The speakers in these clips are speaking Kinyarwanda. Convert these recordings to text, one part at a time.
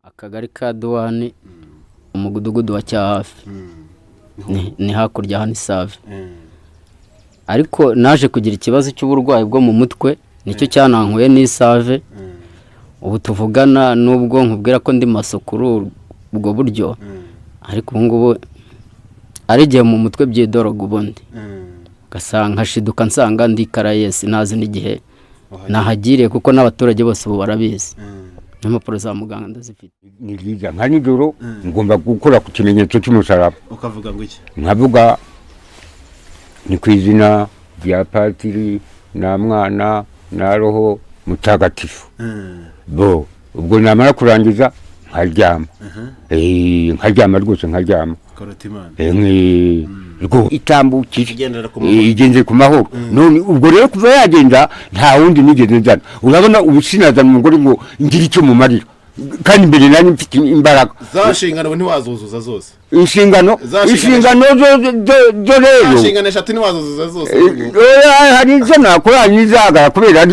akagari ka Duwani umugudugudu wa Cyahafi ni hakurya hano Isave. Ariko naje kugira ikibazo cy'uburwayi bwo mu mutwe nicyo cyanankuye n'Isave. Ubu tuvugana n'ubwo nkubwira ko ndi masokuru ubwo buryo, ariko ubu ngubu arigiye mu mutwe byidoroga ubundi gasanga shiduka nsanga ndi Karayesi nazi n'igihe nahagiriye kuko n'abaturage bose ubu barabizi. Impapuro za muganga ndazifite. Niliza nka nijoro ngomba gukora ku kimenyetso cy'umusaraba. Ukavuga ngo iki? Nkavuga ni kwizina rya Patiri na Mwana na Roho Mutagatifu. Bo ubwo namara kurangiza nkaryama. Nkaryama rwose nkaryama. Korotimana. Rwo itambukije igenze ku mahoro. None ubwo rero kuva yagenda nta wundi nigeze nzana. Urabona ubusinazana umugore ngo ngira icyo mu marira. Kandi mbere nari mfite imbaraga. Zashingano ntiwazuzuza zose. Inshingano zo rero. Inshingano eshatu ntiwazuzuza zose. Hari izo nakora nizagara kubera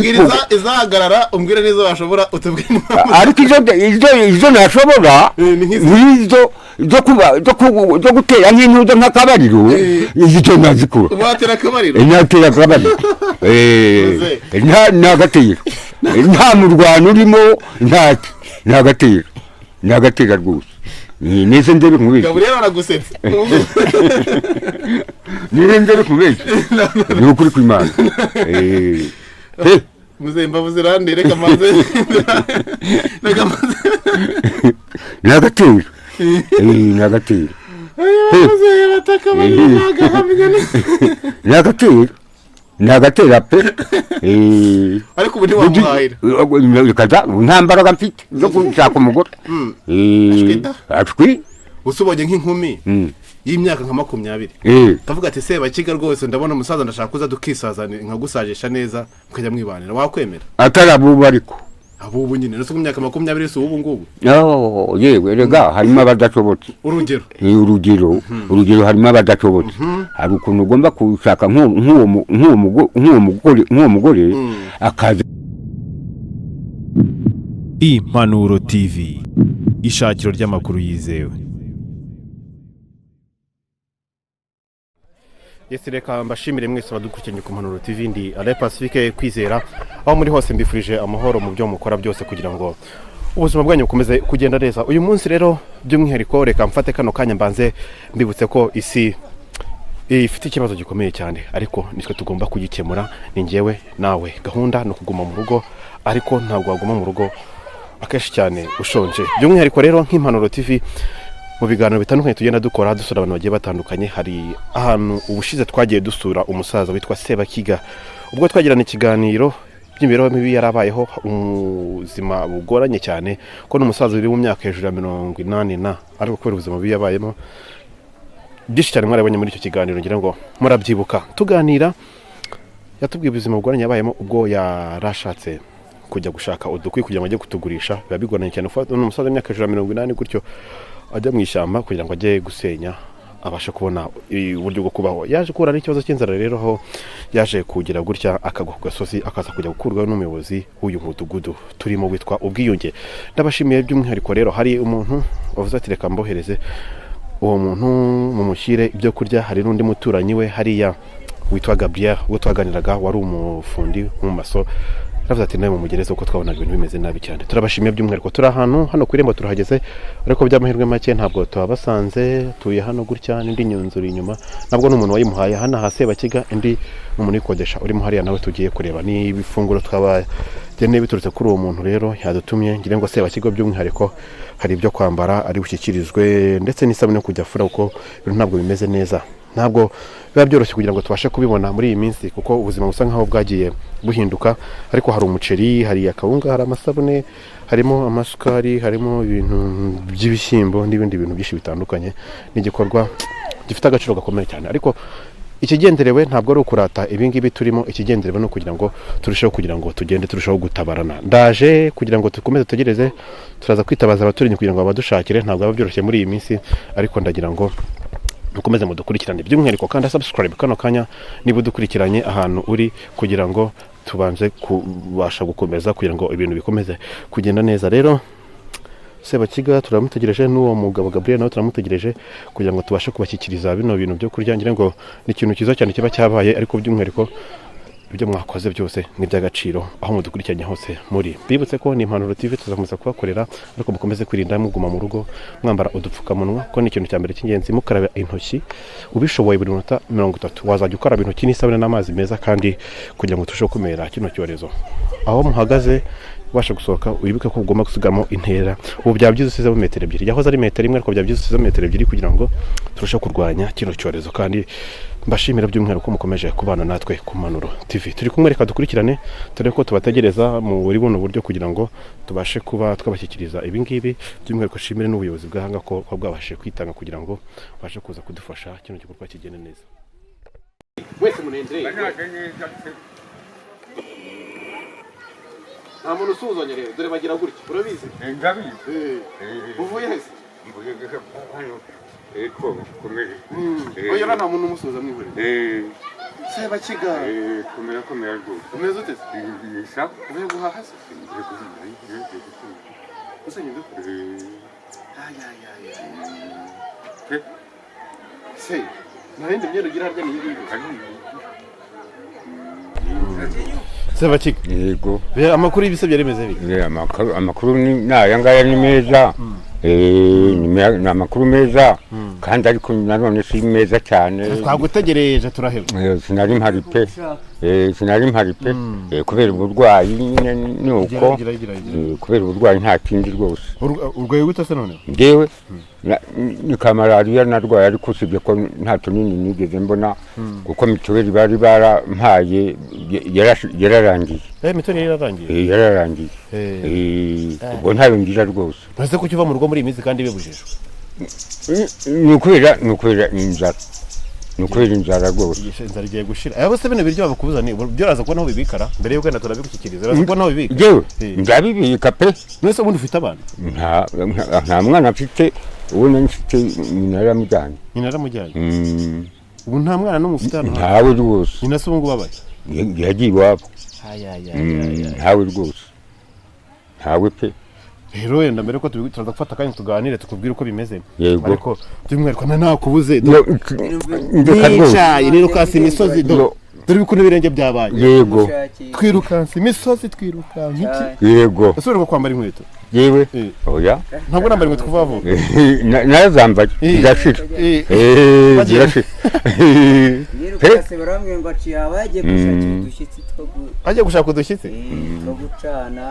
izahagarara umbwire neza washobora utubwire. Ariko izo nashobora nizo zo gutera nk'intuzo nk'akabariro izo nazikura. Watera akabariro? Natera akabariro. Nagatera. Nta murwano urimo nagatera rwose. Neze ndebe kumubeshya. Gabriel aragusetse. Neze ndebe kumubeshya. Ni ukuri kw'Imana. Muzemba buzirande reka maze. Nagatera. Nagatera. Muze bataka banaga hamigane. Nagatera pe. Ariko ubu ntiwamuhayira. Kaza nta mbaraga mfite zo gushaka umugore. Ashwi. Usubonye nk'inkumi y'imyaka nka 20. Tavuga ati seba kiga rwose ndabona umusaza ndashaka kuza dukisazana nkagusajisha neza ukajya mwibanira wakwemera. Atarabuba ariko. Abubu nyine no myaka 20 se ubu ngubu. Yewe rega harimo abadashobotse. Urugero. Urugero harimo abadashobotse. Hari ukuntu ugomba kushaka nk'uwo mugore akaza. Impanuro TV, ishakiro ry'amakuru yizewe. Reka mbashimire mwese badukurikiranye ku Impanuro TV. Ndi Ale Pacifique Kwizera, aho muri hose mbifurije amahoro mu byo mukora byose kugira ngo ubuzima bwanyu bukomeze kugenda neza. Uyu munsi rero by'umwihariko reka mfate kano kanya mbanze mbibutse ko isi ifite ikibazo gikomeye cyane, ariko nitwe tugomba kugikemura. Ni njyewe nawe, gahunda no kuguma mu rugo, ariko ntabwo waguma mu rugo akeshi cyane ushonje. By'umwihariko rero nk'Impanuro TV mu biganiro bitandukanye tugenda dukora dusura abantu bagiye batandukanye. Hari ahantu ubushize twagiye dusura umusaza witwa Sebakiga, ubwo twagirana ikiganiro by'imibereho mibi yarabayeho, ubuzima bugoranye cyane ko n'umusaza uri mu myaka hejuru ya 80 ariko kubera ubuzima bubi yabayemo byinshi cyane mwarabonye muri icyo kiganiro, ngira ngo murabyibuka. Tuganira yatubwiye ubuzima bugoranye yabayemo ubwo yarashatse kujya gushaka udukwi kugira ngo ajye kutugurisha. Biba bigoranye cyane n'umusaza w'imyaka hejuru ya 80 gutyo ajya mu ishyamba kugira ngo ajye gusenya abasha kubona uburyo bwo kubaho. Yaje kura n'ikibazo cy'inzara rero ho yaje kugira gutya akagwa ku gasozi akaza kujya gukurwaho n'umuyobozi w'uyu mudugudu turimo witwa Ubwiyunge. Ndabashimiye by'umwihariko rero hari umuntu wavuze ati reka mbohereze uwo muntu mumushyire ibyo kurya. Hari n'undi muturanyi we hariya witwa Gabriel uwo twaganiraga wari umufundi mu maso, ravuze ati nawe mumugereze uko twabonaga ibintu bimeze nabi cyane. Turabashimiye by'umwihariko. Turi ahantu hano ku irembo turahageze, ariko by'amahirwe make ntabwo tuhabasanze. Tuye hano gutya n'indi nyunzuri inyuma, nabwo n'umuntu wayimuhaye hano hase Bakiga, indi n'umuntu yikodesha urimo hariya nawe tugiye kureba ni ibifunguro twabageneye biturutse kuri uwo muntu rero yadutumye. Ngire ngo Sebakiga by'umwihariko hari ibyo kwambara ari bushyikirizwe ndetse n'isabune kujya fura, uko ibintu ntabwo bimeze neza. Ntabwo biba byoroshye kugira ngo tubashe kubibona muri iyi minsi kuko ubuzima busa nkaho bwagiye buhinduka, ariko hari umuceri, hari akawunga, hari amasabune, harimo amasukari, harimo ibintu by'ibishyimbo n'ibindi bintu byinshi bitandukanye. N'igikorwa gifite agaciro gakomeye cyane, ariko ikigenderewe ntabwo ari ukurata ibingibi turimo. Ikigenderewe no kugira ngo turusheho kugira ngo tugende turushaho gutabarana. Ndaje kugira ngo dukomeze tugereze, turaza kwitabaza abaturanyi kugira ngo badushakire. Ntabwo aba byoroshye muri iyi minsi, ariko ndagira ngo mukomeze mudukurikirane by'umwihariko kandi subscribe kano kanya niba udukurikiranye ahantu uri, kugira ngo tubanze kubasha gukomeza kugira ngo ibintu bikomeze kugenda neza. Rero Sebakiga turamutegereje n'uwo mugabo Gabriel nawe turamutegereje kugira ngo tubashe kubashyikiriza bino bintu byo kurya ngira ngo ni ikintu cyiza cyane kiba cyabaye ariko by'umwihariko ibyo mwakoze byose ni iby'agaciro aho mudukurikiranye hose muri bibutse ko ni Impanuro TV tuzakomeza kubakorera ariko mukomeze kwirinda muguma mu rugo mwambara udupfukamunwa ko ni ikintu cya mbere cy'ingenzi mukaraba intoki ubishoboye buri minota 30 wazajya ukaraba intoki n'isabune n'amazi meza kandi kugira ngo turusheho kumera kino cyorezo aho muhagaze ubasha gusohoka wibuke ko ugomba gusigaramo intera ubu byaba byiza usizemo metero 2 yahoze ari metero 1 ariko byaba byiza usizemo metero 2 kugira ngo turusheho kurwanya kino cyorezo kandi mbashimira by'umwihariko mukomeje kubana natwe ku Impanuro TV turi kumwe reka dukurikirane turi ko tubategereza mu buri buno buryo kugira ngo tubashe kuba twabashyikiriza ibi ngibi by'umwihariko shimire n'ubuyobozi bwahanga ko bwabashe kwitanga kugira ngo bashe kuza kudufasha kino gikorwa kigende neza wese munendere nta muntu usuzanya rero dore bagira gutya urabizi ndabizi uvuye hese mvuye hano eko komere oya nta muntu umusuza mwihore Sebakiga komera rwose umeze ute isa uvuye guhaha se usanye ndo se nahinde myero gira harya ni yindi Sebakiga yego amakuru y'ibise byaremeze biki amakuru ni aya ngaya ni meza ni amakuru meza kandi ariko nanone si meza cyane twagutegereje turaheba sinari mpari pe kubera uburwayi nyine ni uko kubera uburwayi nta kindi rwose urwaye gute se none ngewe ni kamarariya narwaye ariko usibye ko nta tunini nigeze mbona kuko mituweli bari barampaye yararangiye yararangiye ubwo ntayo ngira rwose ese ko ukiva mu rugo muri iyi minsi kandi bibujijwe ni ukubera inzara rwose inzara igiye gushira abo se bino biryo babakubuzani byoraza kubona aho bibikara mbere y'uko turabigushyikiriza uraza kubona aho bibika jewe ndabibika pe mwese ubundi ufite abana nta mwana mfite ubona mfite nyina yaramujyanye ubu nta mwana n'umwe ufite hano ntawe rwose nyina se ubu ngubu abaye yagiye iwabo ntawe rwose ntawe pe rero wenda mbere ko turaza gufata kandi tuganire tukubwire uko bimeze ariko by'umwihariko ntakubuze nicaye nirukansa imisozi dore ukuntu ibirenge byabaye yego twirukansa imisozi twirukanka iki yego usubira kwambara inkweto yewe oya ntabwo nambara inkweto kuva vuba narazambaye zirashira zirashira nirukase barambwiye ngo aciye abagiye gushakira udushyitsi agiye gushaka udushyitsi two gucana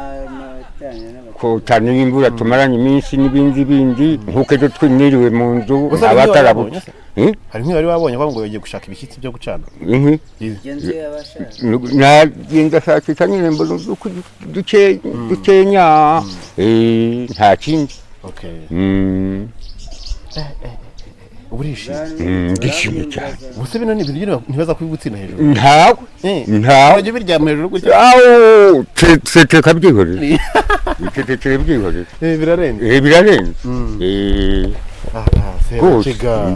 kutana n'imvura tumaranye iminsi n'ibindi nk'uko ejo twiniriwe mu nzu abatarabutse hari nk'ibari babonye ngo yagiye gushaka ibishyitsi byo gucana inkwi nagenda shakisha nyine mbona dukenya nta kindi ndishimye cyane ubuse bino ni ibiryo ntibaza kubigutsina hejuru ntawe bajya biryama hejuru gutya teka byihorera teka byihorera birarenze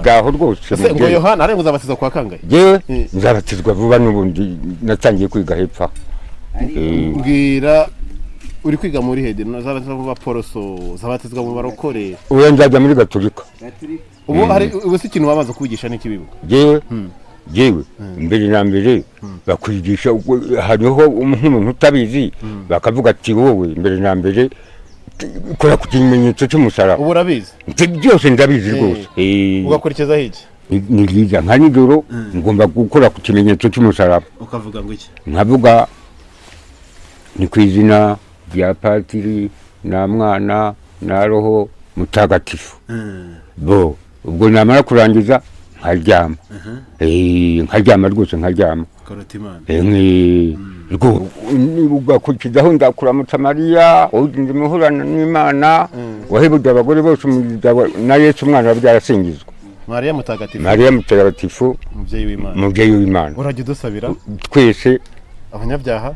ngaho rwose ngo Yohana arenga uzabatiza kwa kangahe yewe nzabatizwa vuba n'ubundi natangiye kwiga hepfa mbwira uri kwiga muri hede uzabatizwa mu baporoso uzabatizwa mu barokore ubu nzajya muri gatolika ubu hari ubu si ikintu bamaze kubigisha n'ikibibuka yewe mbere na mbere bakwigisha hariho nk'umuntu utabizi bakavuga ati wowe mbere na mbere kora ku kimenyetso cy'umusaraba ubu urabizi byose ndabizi rwose ugakurikiza hiki ni byiza nka nijoro ngomba gukora ku kimenyetso cy'umusaraba ukavuga ngo iki nkavuga ni ku izina rya patiri na mwana na roho mutagatifu bo ubwo namara kurangiza nkaryama rwose nkaryama ugakurikizaho ndakuramutsa Mariya uginze imihurana n'Imana wahebuje abagore bose na Yesu umwana wawe byarasingizwa Mariya mutagatifu umubyeyi w'Imana urajya udusabira twese abanyabyaha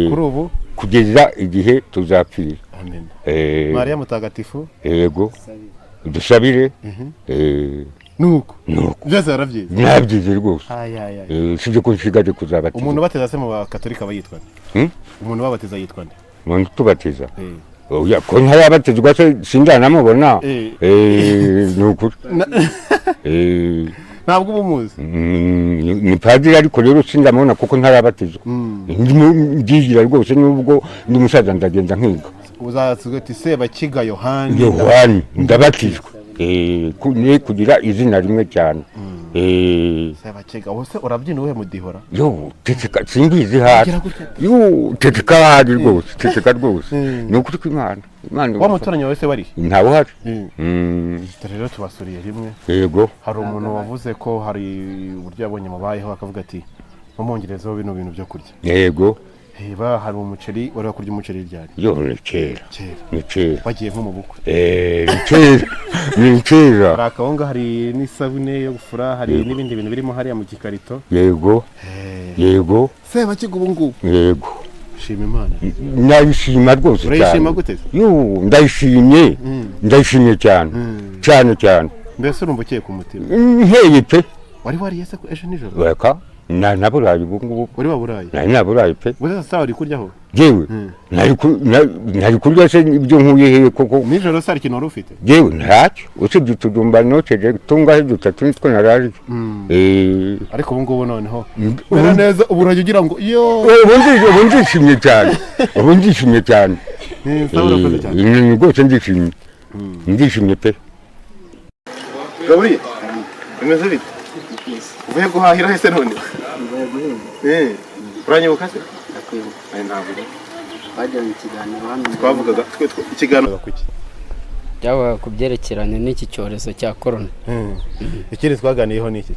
kuri ubu kugeza igihe tuzapfira Mariya mutagatifu yego dusabire nuko byose yaravyize nabyize rwose sije ko nshigaje kuzabatiza umuntu bateza se mu bakatolika bayitwa umuntu babatiza yitwa nde umuntu tubatiza oya ko ntarabatizwa se sindanamubona ni ukuri ntabwo uba umuzi ni padiri ariko rero sindamubona kuko ntarabatizwa ndigira rwose nubwo ndi musaza ndagenda nkiga uzatsuga ati Sebakiga Yohani ndabatizwa kugira izina rimwe cyane Sebakiga wose urabyina uwe mudihora yo teteka simbizi hasi yo teteka hadi rwose teteka rwose ni ukuri kw'Imana wa mutoranya wese wari ntawe hari rero tubasuriye rimwe yego hari umuntu wavuze ko hari uburyo yabonye mubayeho akavuga ati mumongerezeho bino bintu byo kurya yego heba hari umuceri wari kurya umuceri ryari yo ni kera wagiye nko mu bukwe ni kera hari akawunga hari n'isabune yo gufura hari n'ibindi bintu birimo hariya mu gikarito yego Sebakiga ubu ngubu yego shima Imana ndayishima rwose urayishima gute yo ndayishimye cyane mbese urumva ukiye ku mutima nkeye pe wari wariye se ejo nijoro weka naburaye ubu ngubu wari waburaye naburaye pe wese sawa uri kuryaho jewe nari kurya se ibyo nkuye hehe koko nijoro sari kintu wari ufite jewe ntacyo usibye utujumba noceje tungahe dutatu nitwo narari ariko ubu ngubu noneho mera neza ubu urajya ugira ngo yo ubu ndishimye cyane ni rwose ndishimye pe Gabriel bimeze bite uvuye guhahira hese none uranyibuka se ntabwo bajyanye ikiganiro hano twavugaga ikiganiro kuki byabaga ku byerekeranye n'iki cyorezo cya korona ikindi twaganiyeho ni iki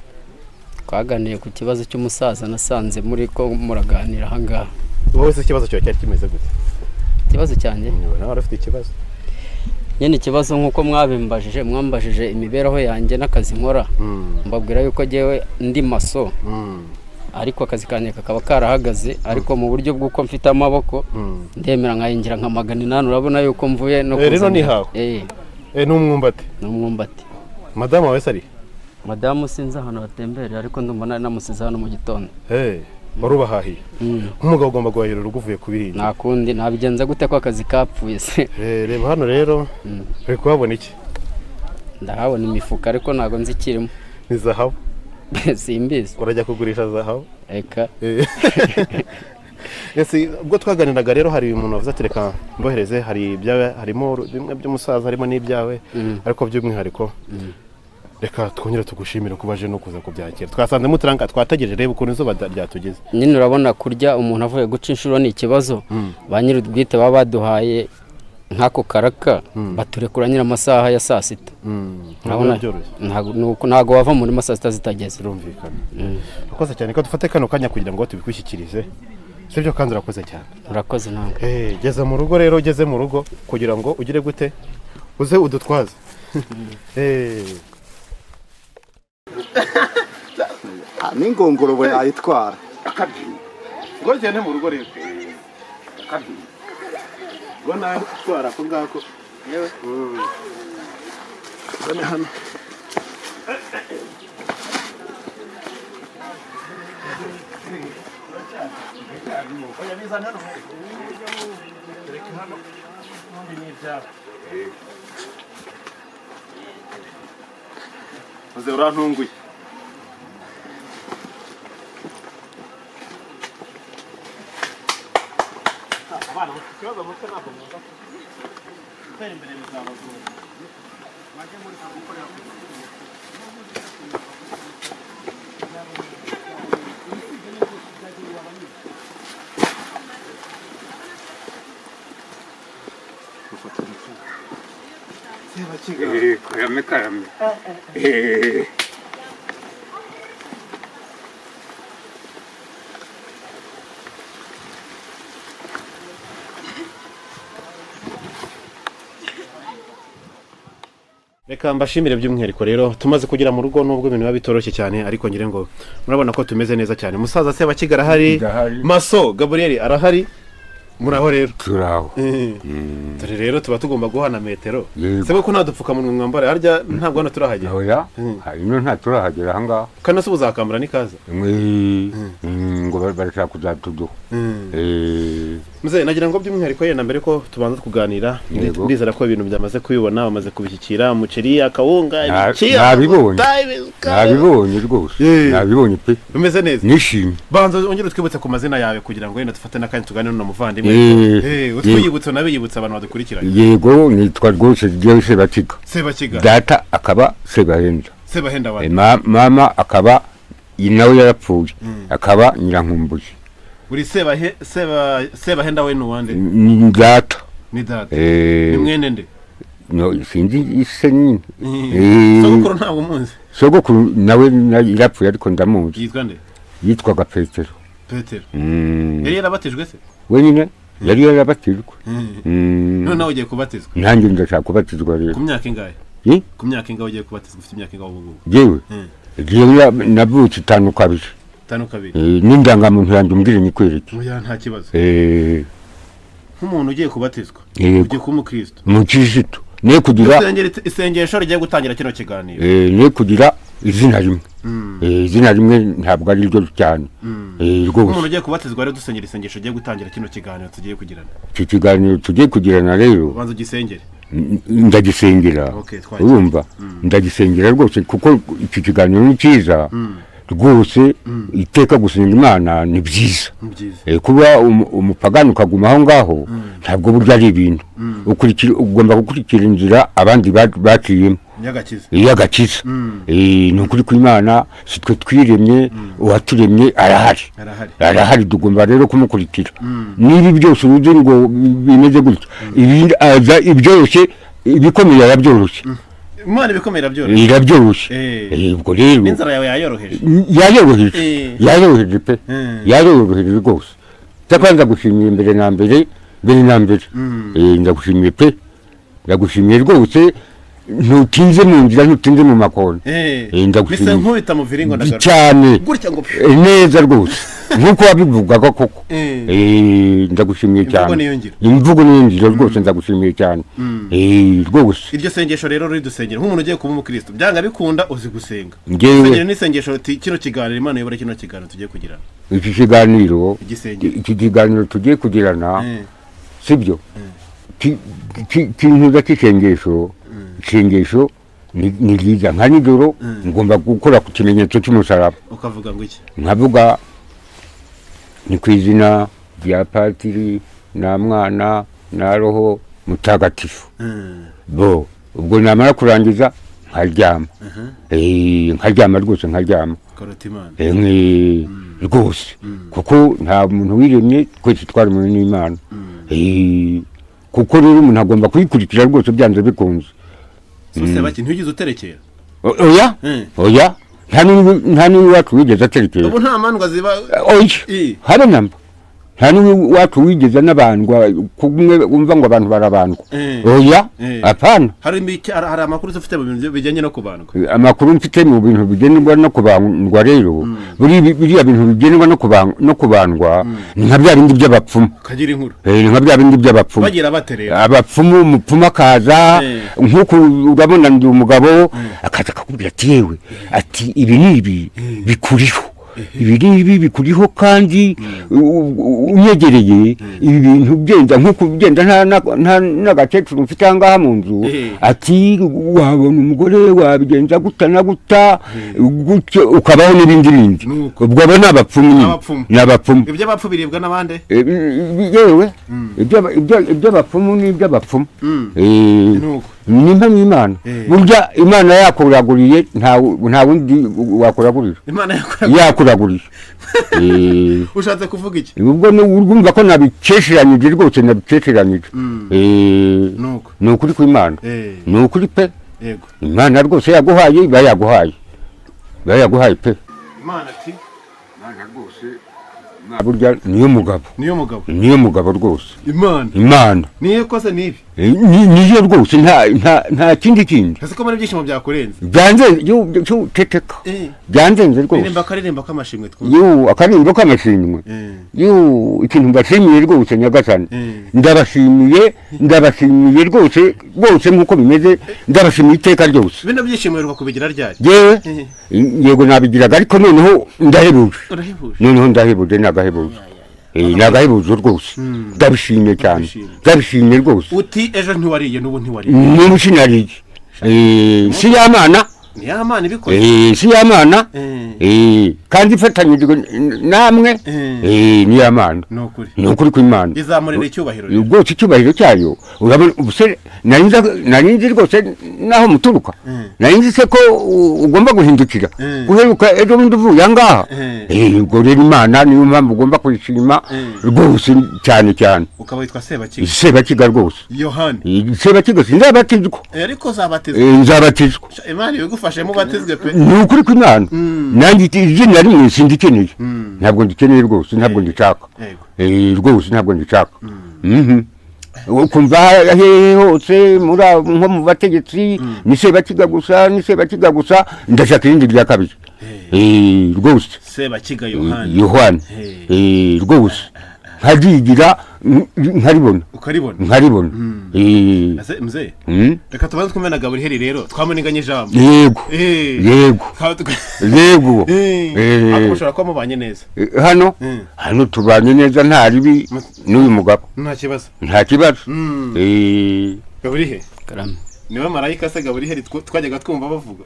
twaganiye ku kibazo cy'umusaza nasanze muri ko muraganira ahangaha wowe se ikibazo cyawe cyari kimeze gute ikibazo cyanjye nawe urafite ikibazo nyine ikibazo nk'uko mwambajije imibereho yanjye n'akazi nkora mbabwira yuko jyewe ndi maso ariko akazi kanjye kakaba karahagaze ariko mu buryo bw'uko mfite amaboko ndemera nkayingira nka 800 urabona yuko mvuye no rero ni hawe n'umwumbati madamu wawe se ari madamu sinzi ahantu batembere ariko ndumva nari namusize hano mu gitondo warubahahiye nk'umugabo ugomba guhahira urugo uvuye kubirira nta kundi nabigenza gute ko akazi kapfuye se reba hano rero uri kuhabona iki ndahabona imifuka ariko ntago nzi ikirimo ni zahabu simbizi urajya kugurisha zahabu eka ubwo twaganiraga rero hari umuntu wavuze ati reka mbohereze harimo bimwe by'umusaza harimo n'ibyawe ariko by'umwihariko reka twongere tugushimire ko baje no kuza kubyakira twasanze muturanga twategereje reba ukuntu izuba ryatugeze nyine urabona kurya umuntu avuye guca inshuro ni ikibazo ba nyir'ubwite baba baduhaye nk'ako karaka baturekura nyine amasaha ya saa sita ntabwo wava muri saa sita zitageze birumvikana urakoze cyane ko dufate kano kanya kugira ngo tubikwishyikirize sibyo kandi urakoze cyane urakoze nawe geze mu rugo rero ugeze mu rugo kugira ngo ugire gute uze udutwaze n'ingongorobo yayitwara ngo ugende mu rugo rero ngo nawe utwara ako ngako yewe dore hano uze urantunguye abana ikibazo mutwe ntabwo mwaza gutera imbere bizabagora mwajye muri gukorera karame reka mbashimire by'umwihariko rero tumaze kugera mu rugo nubwo ibintu biba bitoroshye cyane ariko ngire ngo murabona ko tumeze neza cyane musaza Sebakiga arahari maso Gabriel arahari muraho rero turaho dore rero tuba tugomba guhana metero sebe ko nta dupfukamunwa mwambara harya ntabwo hano turahagera oya ino nta turahagera ahangaha kana se uzakambara n'ikaza ngo barashaka kuzatuduha Muze nagira ngo by'umwihariko yenda mbere ko tubanza kuganira ndizera ko ibintu byamaze kubibona bamaze kubishyikira umuceri akawunga nabibonye rwose nabibonye pe bimeze neza nishimye banza ongera twibutse ku mazina yawe kugira ngo yenda dufate n'akanya tuganire n'umuvandimwe utwiyibutse nabiyibutse abantu badukurikiranye yego nitwa rwose Jewe Sebakiga data akaba Sebahenda wawe mama akaba nawe yarapfuye akaba Nyirankumbuye uri Sebahenda we nuwande ni data ni mwene nde no sinzi ise nyine sogokuru ntabwo muzi sogokuru nawe yarapfuye ariko ndamuzi yitwa nde yitwaga Petero yari yarabatijwe se wenyine yari yarabatijwe none nawe ugiye kubatizwa nanjye ndashaka kubatizwa rero ku myaka ingahe ku myaka ingahe ugiye kubatizwa ufite imyaka ingahe ubu jewe navutse 5 kabiri n'indangamuntu yanjye umbwire nyikwereke nta kibazo nk'umuntu ugiye kubatizwa ugiye kuba umukristo mukristo ne kugira isengesho rigiye gutangira kino kiganiro ne kugira izina rimwe ntabwo ari ryo cyane rwose umuntu ugiye kubatizwa rero dusengera isengesho rigiye gutangira kino kiganiro tugiye kugirana iki kiganiro tugiye kugirana rero banza ugisengere ndagisengera urumva ndagisengera rwose kuko iki kiganiro ni cyiza rwose iteka gusenga Imana ni byiza kuba umupagani ukaguma aho ngaho ntabwo burya ari ibintu ugomba gukurikira inzira abandi baciyemo y'agakiza ni ukuri kw'Imana si twe twiremye uwaturemye arahari tugomba rero kumukurikira niba byose uzi ngo bimeze gutya ibyoroshye ibikomeye arabyoroshye Imana ibikomera irabyoroshye ubwo rero n'inzara yawe yayoroheje pe yayoroheje rwose cyakwanza gushimira mbere na mbere ndagushimiye pe ndagushimiye rwose ntutinze mu nzira ntutinze mu makoni ndagushimiye nkubita mu viringo ndagaruka cyane neza rwose nkuko wabivugaga koko ndagushimiye cyane imvugo niyo ngiro rwose ndagushimiye cyane rwose iryo sengesho rero ridusengera nk'umuntu ugiye kuba umukristo byanga bikunda uzi gusenga sengera n'isengesho kino kiganiro Imana yobora kino kiganiro tugiye kugirana iki kiganiro tugiye kugirana sibyo kintu cy'isengesho ni ryiza nka nijoro ngomba gukora ku kimenyetso cy'umusaraba ukavuga ngo iki nkavuga ni ku izina rya Patiri na Mwana na Roho Mutagatifu ubwo namara kurangiza nkaryama rwose rwose kuko nta muntu wiremye twese twaremwe n'Imana kuko rero umuntu agomba kuyikurikira rwose byanze bikunze Sebaki ntugize uterekera oya nta n'uwacu wigeze aterekera ubu nta mandwa ziba habe namba nta n'uwacu wigeze n'abandwa kumwe umva ngo abantu barabandwa oya apana hari amakuru ufite mu bintu bijyanye no kubandwa amakuru mfite mu bintu bigenwa no kubandwa rero biriya bintu bigenwa no kubandwa ni nka bya bindi by'abapfumu kagira inkuru ni nka bya bindi by'abapfumu bagira baterera abapfumu umupfumu akaza nk'uko urabona ndi umugabo akaza akakubwira ati yewe ati ibi bikuriho ibi bikuriho kandi unyegereye ibi bintu byenda nk'uko ugenda nta n'agakecuru mfite aha ngaha mu nzu ati wabona umugore wabigenza guta na guta gutyo ukabaho n'ibindi ubwo abo ni abapfumu iby'abapfu biribwa n'abandi yewe iby'abapfumu ni iby'abapfumu ni impamvu Imana burya Imana yakuraguriye nta wundi wakuragurira yakuraguriye ushatse kuvuga iki ubwo urumva ko nabikesheranyije rwose ni ukuri kw'Imana ni ukuri pe Imana rwose yaguhaye iba yaguhaye pe Imana ati rwose burya niyo mugabo rwose Imana niyo kose nibi niyo rwose nta kindi ese ko muri byishimo byakurenze byanze ceceka byanzenze rwose akaririmba k'amashimwe akaririmba k'amashimwe ikintu mbashimiye rwose nyagasani ndabashimiye rwose nk'uko bimeze ndabashimiye iteka ryose bino byishimo biruka kubigira ryari yego nabigiraga ariko noneho ndahebuje nagahebuje nagahebuzo rwose ndabishimye cyane ndabishimye rwose uti ejo ntiwariye n'ubu ntiwariye n'ubu sinariye si yamana ntiyamana ibikoze si yamana kandi ifatanyijwe namwe ni yamana ni ukuri kw'Imana izamurira icyubahiro rwose icyubahiro cyayo urabona ubuse narinzi rwose naho muturuka narinzi se ko ugomba guhindukira guheruka ejo bundi uvuye ahangaha ubwo rero Imana niyo mpamvu ugomba kuyishima rwose cyane cyane ukaba witwa Sebakiga Sebakiga rwose Yohani Sebakiga sinzabatizwa ariko uzabatizwa nzabatizwa Imana ibigufashemo batizwe pe ni ukuri kw'Imana nanjye izina rimwe sindikeneye ntabwo ndikeneye rwose ntabwo ndishaka rwose ntabwo ndishaka ukumva hose nko mu bategetsi ni Sebakiga gusa ndashaka irindi rya kabiri rwose Sebakiga Yohani rwose nkagigira nkaribona nkaribona mzee reka tubanze kumena Gaburiheri rero twamuniganye ijambo yego akoshora ko mubanye neza hano tubanye neza nta ribi n'uyu mugabo nta kibazo Gaburihe karame niwe marayika se Gaburiheri twajyaga twumva bavuga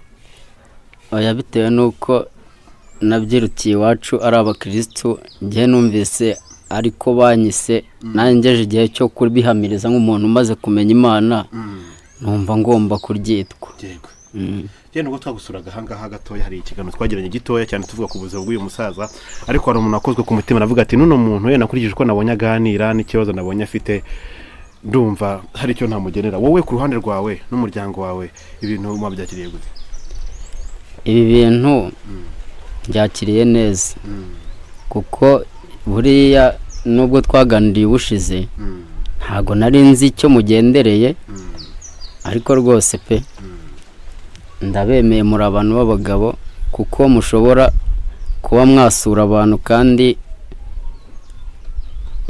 oya bitewe nuko nabyirutiye iwacu ari abakristo ngiye numvise ariko banyise nangeje igihe cyo kubihamiriza nk'umuntu umaze kumenya Imana numva ngomba kuryitwa yego je nuko twagusuraga hangaha gatoya hari ikiganiro twagiranye gitoya cyane tuvuga ku buzima bw'uyu musaza ariko hari umuntu akozwe ku mutima navuga ati nuno muntu ye nakurikije ko nabonye aganira n'ikibazo nabonye afite ndumva hari icyo ntamugenera wowe ku ruhande rwawe n'umuryango wawe ibintu mwabyakiriye gute ibi bintu byakiriye neza kuko buriya nubwo twaganiriye ubushize ntago nari nzi icyo mugendereye ariko rwose pe ndabemeye muri abantu b'abagabo kuko mushobora kuba mwasura abantu kandi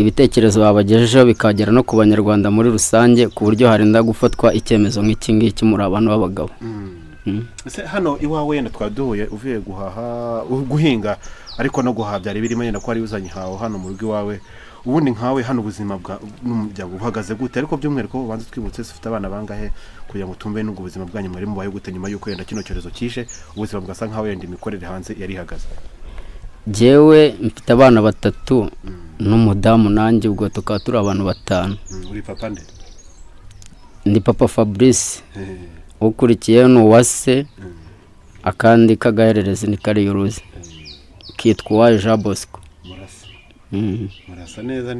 ibitekerezo babagejejeho bikagera no ku banyarwanda muri rusange ku buryo harinda gufatwa icyemezo nk'iki ngiki muri abantu b'abagabo hano iwawe yenda twaduhuye uvuye guhinga ariko no guhaha byari birimo yenda ko ari uzanye hawo hano mu rugo iwawe ubundi nkawe hano ubuzima bwa n'umuryango buhagaze gute ariko by'umwihariko banze twibutse ufite abana bangahe kugira ngo tumve n'ubwo ubuzima bwanyu muri mubaye gute nyuma y'uko yenda kino cyorezo kishe ubuzima bwasa nkaho yenda imikorere hanze yari ihagaze jewe mfite abana 3 n'umudamu nanjye ubwo tukaba turi abantu 5 uri papa nde ndi papa Fabrice ukurikiye n'uwase akandi kagaherereza ni kari yuruzi kitwa Jean Bosco murasa neza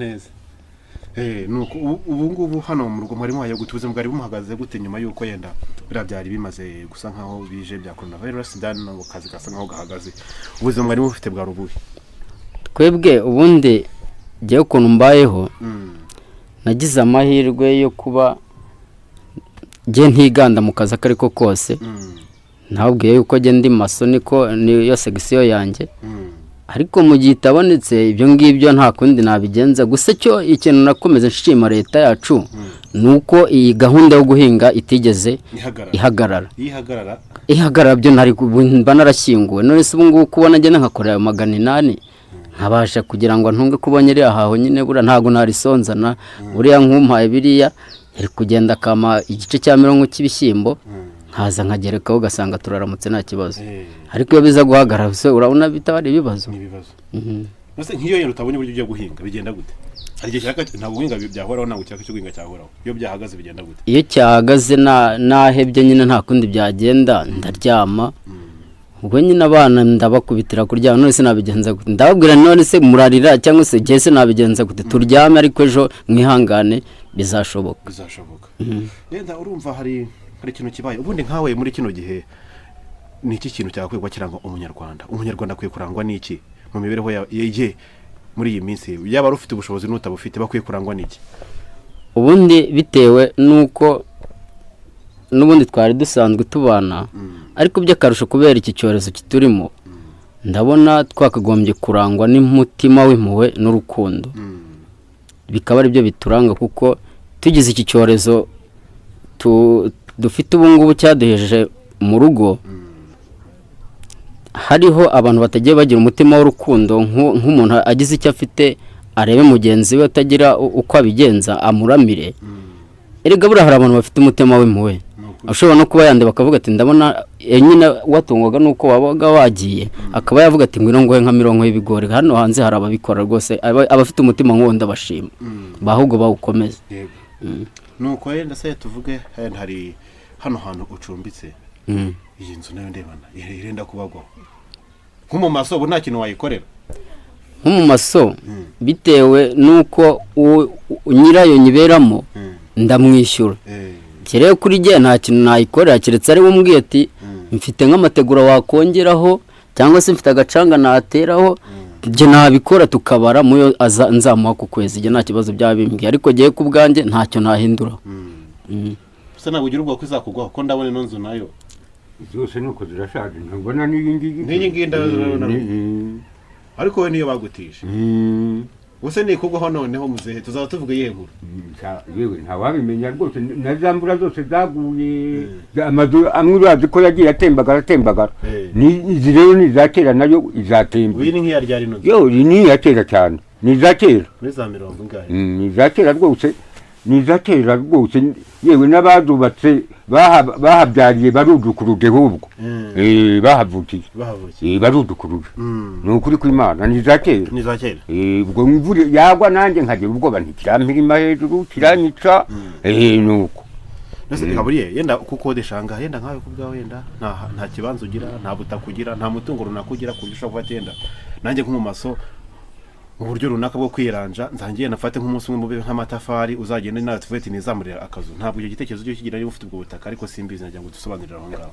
nuko ubu ngubu hano mu rugo muri mwaye gutuze mbwari bumuhagaze gute nyuma yuko yenda birabyari bimaze gusa nkaho bije bya coronavirus ndani no kazi gasa nkaho gahagaze ubuzima mwari mufite bwa rubuye twebwe ubundi giye ukuntu mbayeho nagize amahirwe yo kuba je ntiganda mu kazi akariko kose ntabwiye yuko je ndi maso niko niyo section yanjye ariko mu gihe itabonetse ibyo ngibyo nta kundi nabigenza gusa cyo ikintu nakomeze nshima leta yacu nuko iyi gahunda yo guhinga itigeze ihagarara byo ntari banarashyinguwe none se ubu ngubu kubona njye nkakorera 800 nkabasha kugira ngo ntunge kubonyere ahaho nyine bura ntago narisonzana buriya nkumpaye biriya yari kugenda kama igice cya 40 cy'ibishyimbo nkaza nkagerekaho gasanga turaramutse nta kibazo ariko iyo biza guhagarara se urabona bitabari ibibazo nose nkiyo yero utabonye uburyo byo guhinga bigenda gute hari igihe cyaka nta guhinga byahoraho nta gucyaka cyo guhinga cyahoraho iyo byahagaze bigenda gute iyo cyahagaze nahebye nyine nta kundi byagenda ndaryama ubwo nyine abana ndabakubitira kuryama none se nabigenza gute ndababwira none se murarira cyangwa se gihe se nabigenza gute turyame ariko ejo mwihangane bizashoboka yenda urumva hari ikintu kibaye ubundi nkawe muri kino gihe ni iki kintu cyakwegwa kiranga umunyarwanda akwiye kurangwa n'iki mu mibereho ye muri iyi minsi yaba rufite ubushobozi n'utabufite bakwiye kurangwa n'iki ubundi bitewe nuko n'ubundi twari dusanzwe tubana ariko by'akarusho kubera iki cyorezo kiturimo ndabona twakagombye kurangwa n'umutima w'impuhwe n'urukundo bikaba ari byo bituranga kuko tugize iki cyorezo dufite ubu ngubu cyaduhejeje mu rugo hariho abantu batagiye bagira umutima w'urukundo nk'umuntu agize icyo afite arebe mugenzi we atagira uko abigenza amuramire. Erega buriya hari abantu bafite umutima w'impuhwe, ashobora no kuba yande bakavuga ati ndabona nyine watungwaga nuko wabaga wagiye, akaba yavuga ati ngwino ngohe nka mirongo y'ibigori. Hano hanze hari ababikora rwose, abafite umutima nk'uwo ndabashima, bahubwo bawukomeza. Nuko yenda se tuvuge hari hano hantu ucumbitse, iyi nzu nayo ndebana irenda kubagwaho nko mu maso, ubu nta kintu wayikorera nko mu maso, bitewe nuko nyirayo nyiberamo ndamwishyura. Kireye kuri gihe nta kintu nayikorera, keretse ari umbwiye ati mfite nk'amategura wakongeraho cyangwa se mfite agacanga nateraho, je nabikora tukabara muyo nzamuha ku kwezi, je nta kibazo byabimbwiye. Ariko giye ku bwanjye ntacyo nahindura. Gusa ntabwo ugira ubwo ko izakugwaho, ko ndabona ino nzu nayo zose nuko zirashaje, ntabona n'iyi ngiyi ndabona. Ariko we niyo bagutije gusa nikugwaho noneho muzehe tuzaba tuvuga yegura. Yewe ntawabimenya rwose, na zambura zose zaguye, amazu amwe urazi ko yagiye atembagara. Izi rero ni za kera, nayo izatemba. Uyu ni nk'iya ryari ino? Yo ni iya kera cyane, ni za kera. Muri za 40 ni za kera rwose, ni za kera rwose. Yewe n'abazubatse bahabyariye barudukurude hubwo, bahavukiye barudukurude. Ni ukuri kw'Imana, ni za kera. Ubwo imvura yagwa nanjye nkagira ubwoba ntikirampirima hejuru kiranyica. Nuko Gabriel, yenda kukodesha ngaha, yenda nkawe kubwawe, yenda nta kibanza ugira, nta butaka ugira, nta mutungo runaka ugira, kurusha kuba tenda nanjye nko mu maso mu buryo runaka bwo kwiranja, nzangiye nafate nk'umunsi umwe mube nk'amatafari uzagenda nawe tuvete nizamurira akazu. Ntabwo icyo gitekerezo cyo kigira niba ufite ubwo butaka, ariko simbizi nagira ngo dusobanurire aho ngaho.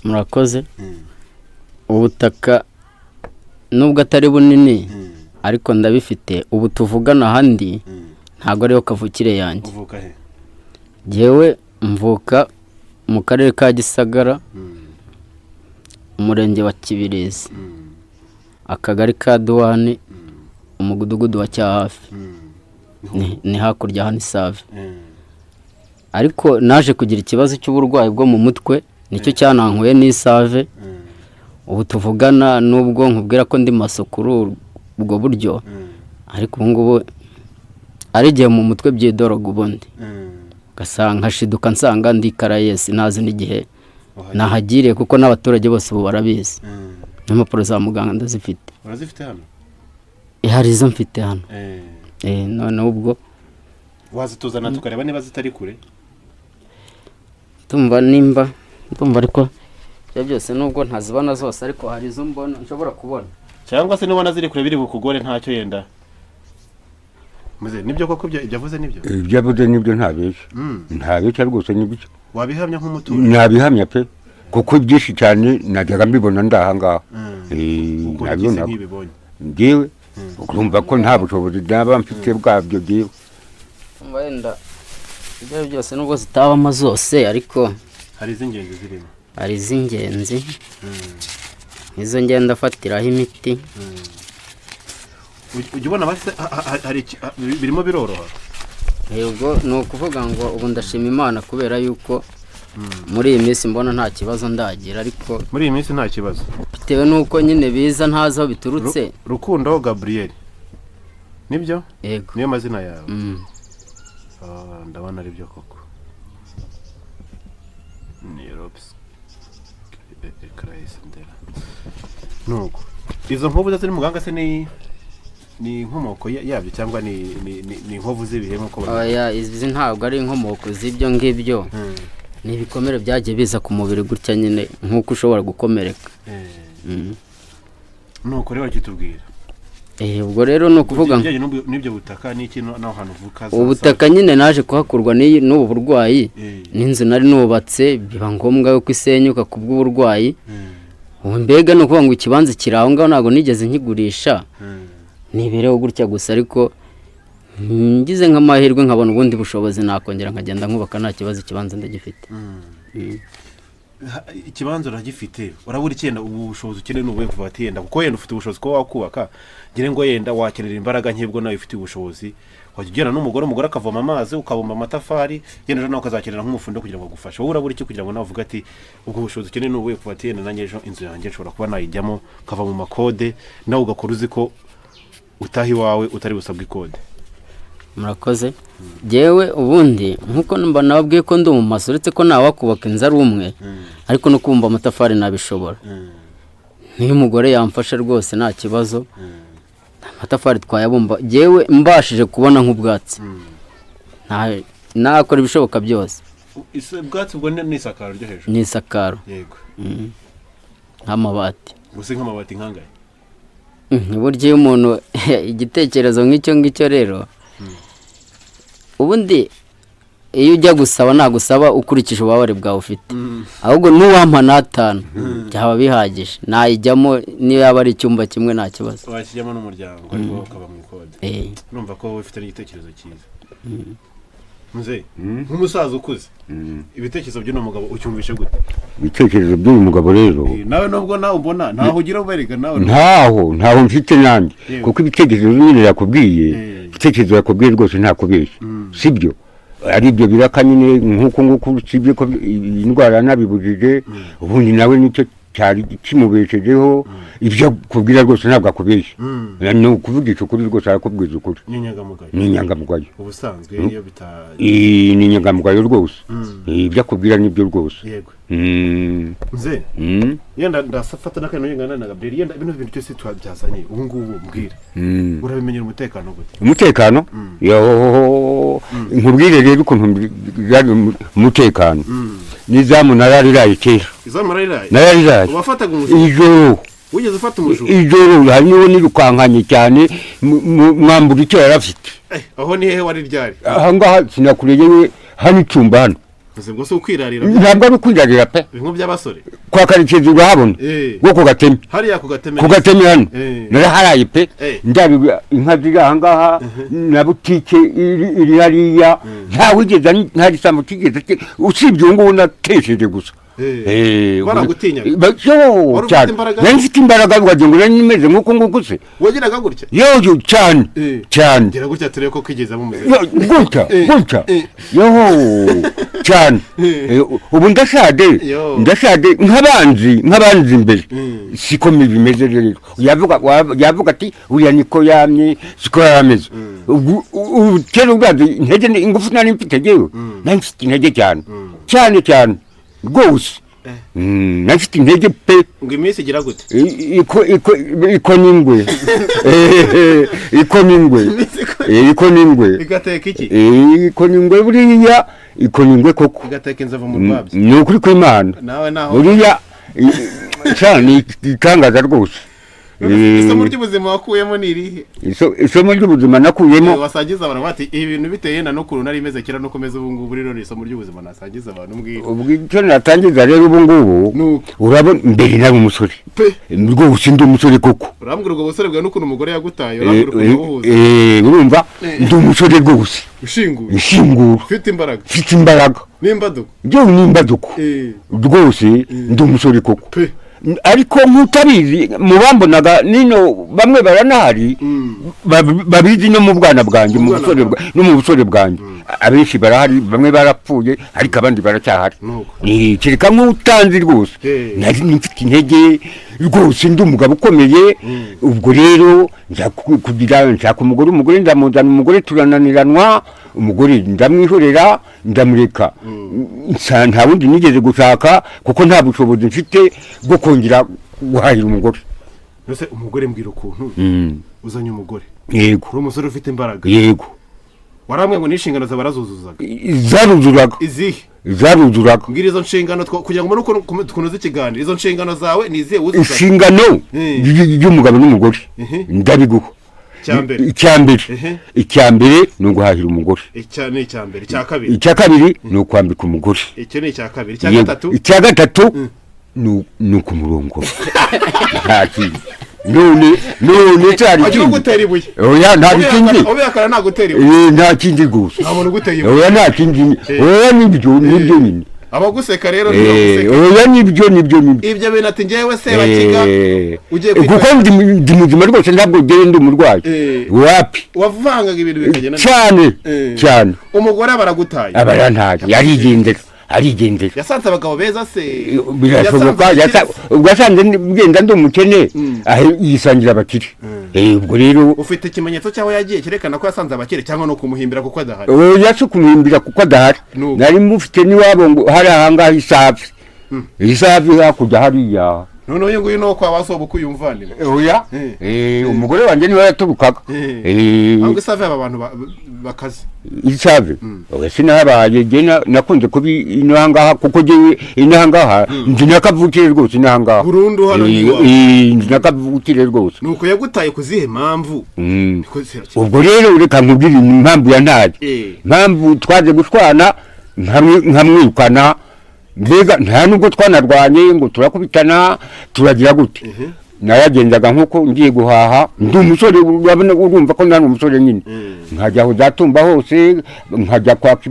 Murakoze. Ubutaka nubwo atari bunini, ariko ndabifite. Ubu tuvugana handi ntago ariyo kavukire yanjye. Uvuka he? Jewe mvuka mu karere ka Gisagara, umurenge wa Kibirizi, akagari ka Duwani, umudugudu wa Cyahafi. Ni hakurya hano Save. Ariko naje kugira ikibazo cy'uburwayi bwo mu mutwe, nicyo cyanankuye ni Save. Ubu tuvugana nubwo nkubwira ko ndi masokuru ubwo buryo, ariko ubu ngubu ari gihe mu mutwe byidoroga ubundi. Gasanga hashiduka nsanga ndi Karayesi, nazi n'igihe nahagiriye kuko n'abaturage bose ubu barabizi. N'impapuro za muganga ndazifite. Urazifite hano? Hari izo mfite hano. None ubwo wazituzana tukareba niba zitari kure. Ndumva ariko bya byose nubwo ntazibona zose, ariko hari izo mbona nshobora kubona. Cyangwa se nubona ziri kure biri bukugore ntacyo yenda. Muze nibyo koko ibyavuze nibyo? Ibyavuze nibyo ntabeshya. Ntabeshya rwose nibyo. Wabihamya nk'umutuzo? Nabihamya pe, kuko byinshi cyane najyaga mbibona ndaha ngaha. Nabibona ngewe urumva ko nta bushobozi naba mfite bwabyo ngewe. Wenda ibyo byose nubwo zitabamo zose, ariko hari iz'ingenzi zirimo. Hari iz'ingenzi izo ngenda fatiraho imiti. Ujya ubona base hari birimo biroroha? Yego, ni ukuvuga ngo ubu ndashima Imana kubera yuko muri iyi minsi mbona nta kibazo ndagira. Ariko muri iyi minsi nta kibazo bitewe nuko nyine biza ntazi aho biturutse. Rukundo Gabriel nibyo? Yego, niyo mazina yawe. Ndabona ari byo koko. Ni Robs Kraisendera. Nuko izo nkovu ziri muganga se ni inkomoko yabyo cyangwa ni inkovu z'ibihe nko oya, izi ntabwo ari inkomoko z'ibyo ngibyo. Ni ibikomere byagiye biza ku mubiri gutya nyine nk'uko ushobora gukomereka. Nuko rero kitubwira. Ubwo rero no kuvuga n'ibyo butaka n'iki naho hano vuka. Ubutaka nyine naje kuhakurwa n'ubu burwayi, n'inzu nari nubatse biba ngombwa yo kwisenyuka kubw'uburwayi. Ubu mbega no kuvuga ngo ikibanza kiraho ngaho ntago nigeze nkigurisha, nibereho gutya gusa. Ariko ngize nk'amahirwe nkabona ubundi bushobozi nakongera nkagenda nkubaka nta kibazo, ikibanza ndagifite. Ikibanza uragifite, urabura icyenda ubu bushobozi ukeneye n'ubuye kuva atiyenda, kuko yenda ufite ubushobozi ko wakubaka. Gire ngo yenda wakenera imbaraga nk'ibwo nawe ufite ubushobozi, wajyana n'umugore akavoma amazi, ukabumba amatafari, yenda nawe ukazakenera nk'umufundo kugira ngo agufashe. Wowe urabura iki kugira ngo nawe uvuga ati ubwo bushobozi ukeneye n'ubuye kuva atiyenda nanjye ejo inzu yanjye nshobora kuba nayijyamo nkava mu makode, nawe ugakora uzi ko utaha iwawe utari busabwe ikode. murakoze jewe ubundi nkuko mba nababwiye ko ndi mu maso uretse ko nawe wakubaka inzu ari umwe ariko no kumva amatafari nabishobora niyo umugore yamfashe rwose nta kibazo amatafari twayabumba jewe mbashije kubona nk'ubwatsi nakora ibishoboka byose. Ubwatsi bwo ni isakaro ryo hejuru. Ni isakaro. Yego. Nk'amabati. Gusa nk'amabati nkangaye. Buryo umuntu igitekerezo nk'icyo rero. Ubundi iyo ujya gusaba nagusaba ukurikije ubabare bwawe ufite. Ahubwo n'uwampa natanu byaba bihagije. Nayijyamo niyo yaba ari icyumba kimwe nta kibazo. Wakijyamo n'umuryango ariko ukaba mu ikode. Numva ko ufite igitekerezo cyiza. Muze nk'umusaza ukuze ibitekerezo by'uno mugabo ucyumvishe gute? Ibitekerezo by'uyu mugabo rero nawe nubwo nawe ubona ntaho ugira ubereka nawe ntaho mfite nanjye kuko ibitekerezo nyine yakubwiye ibitekerezo yakubwiye rwose nta kubeshya sibyo ari ibyo biraka nyine nk'uko sibyo ko indwara nabibujije ubundi nawe nicyo cyari kimubeshejeho ibyo kubwira rwose ntabwo akubeshya no kuvugisha ukuri rwose arakubwiza ukuri ni inyangamugayo ubusanzwe iyo ni inyangamugayo rwose ibyo akubwira nibyo rwose yego nze yenda ndasafata n'akantu yengana na Gabriel yenda ibintu byose twabyazanye ubu ngubu mbwira urabimenyera umutekano gute? Umutekano yo nkubwire rero ukuntu umutekano nizamu narariraye kera narariraye ubafataga umujura ijoro wigeze ufata umujura ijoro hanyuma nirukankanye cyane mwambura icyo yarafite aho ni hehe wari ryari ahangaha sinakureye hano icumba hano ubwo se ukwirarira ntabwo ari ukwirarira pe bimwe by'abasore kwa karekezi urahabona bwo ku gateme hariya ku gateme hano naraharaye pe ndabi inka ziri ahangaha na butike iri hariya nta wigeze nta gisambo kigeze usibye ubu ngubu natesheje gusa baragutinya cyane mfite imbaraga wagira ngo nari nimeze nk'uko nguko se wagiraga gutya yo cyane gira gutya turebe ko kwigeza mu meze gutya cyane ubu ndashade nk'abanzi imbere siko bimeze rero yavuga ati uriya niko yamye siko yarameze kera ubwazo intege ingufu nari mfite jewe nari mfite intege cyane rwose nafite intege pe ngo iminsi igira gute iko n'ingwe iko n'ingwe igateka iki iko n'ingwe buriya iko n'ingwe koko igateka inzovu mu rwabyo ni ukuri kw'Imana nawe naho buriya cyane itangaza rwose isomo ry'ubuzima wakuyemo ni irihe? Isomo ry'ubuzima nakuyemo wasangiza abantu bati ibintu biteye na n'ukuntu nari imeze kera no komeza ubu ngubu rero ni isomo ry'ubuzima nasangiza abantu mbwira ubwo icyo natangiza rero ubu ngubu urabona mbere nari umusore rwose ndi umusore koko urambwira ubwo busore bwawe n'ukuntu umugore yagutaye urambwira ukuntu wabuhuza urumva ndi umusore rwose ushingura ufite imbaraga n'imbaduko rwose ndi umusore koko ariko nk'utabizi mu bambonaga nino bamwe baranahari babizi no mu bwana bwanjye no mu busore bwanjye abenshi barahari bamwe barapfuye ariko abandi baracyahari kereka nk'utanzi rwose nari mfite intege rwose ndi umugabo ukomeye ubwo rero nshaka umugore ndamuzana umugore turananiranwa umugore ndamwihorera ndamureka nta wundi nigeze gushaka kuko nta bushobozi mfite bwo kongera guhahira umugore. Mbese umugore mbwira ukuntu uzanye umugore yego uri umusore ufite imbaraga yego waramwe ngo n'inshingano za barazuzuzaga zaruzuraga izihe zaruzuraga mbwira izo nshingano kugira ngo umuntu kunoza ikiganiro izo nshingano zawe ni izihe wuzuzaga inshingano y'umugabo n'umugore ndabiguha icyambere ni uguhahira umugore icya kabiri ni ukwambika umugore icya gatatu ni ukumurongora nta kintu none cyari oya nta kindi nta kindi gusa oya nta kindi oya nibyo nyine abaguseka rero oya nibyo ibyo bintu ati njyewe se bakiga ugiye kuko ndi muzima rwose ntabwo ngiye ndi umurwayi wapi wavangaga ibintu bikagenda cyane umugore baragutaye abarantaye arigendera yasanze abagabo beza se birashoboka ugasanze ngenda ndi umukene yisangira abakire ubwo rero ufite ikimenyetso cyaho yagiye cyerekana ko yasanze abakire cyangwa no kumuhimbira kuko adahari yase kumuhimbira kuko adahari nari mufite niwabo ngo hari ahangaha isafi hakurya hariya none uyu nguyu no kwa basoba uko yumvanira oya umugore wanjye niwe yaturukaga ahubwo isafi aba bantu bakaze isafi sinahabaye nakunze kubi inahangaha kuko jewe inahangaha ndi nakavukire rwose inahangaha burundu hano ndi nakavukire rwose nuko yagutaye kuzihe mpamvu ubwo rero reka nkubwire impamvu yantaye impamvu twaje gushwana nkamwirukana mbega nta nubwo twanarwanye ngo turakubitana turagira gute naragendaga nkuko ngiye guhaha ndi umusore urumva ko nari umusore nyine nkajya aho zatumba hose nkajya kwaka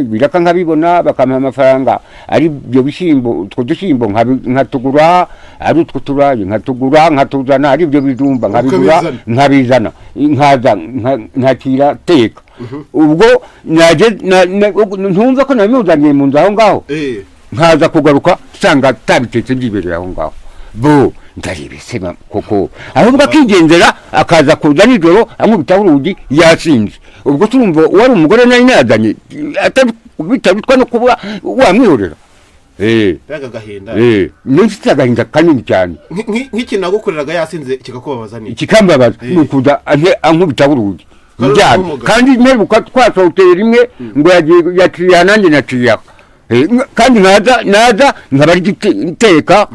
ibiraka nkabibona bakampa amafaranga ari ibyo bishyimbo utwo dushyimbo nkatugura ari utwo turayi nkatuzana ari ibyo bijumba nkabigura nkabizana nkakira teka ubwo ntumva ko nabimuzaniye mu nzu aho ngaho nkaza kugaruka usanga tabitetse byibereye aho ngaho bo ndarebesema koko ahubwo akigendera akaza kuza nijoro amubitaho urugi yasinze ubwo turumva wari umugore nari nazanye bitarutwa no kuba wamwihorera n'ifite agahinda kanini cyane nk'ikintu nagukoreraga yasinze kikakubabaza niki kikambabaza ni ukuza ankubitaho urugi kandi mperuka twasohokeye rimwe ngo yaciye nanjye naciye kandi naza nkaba ari guteka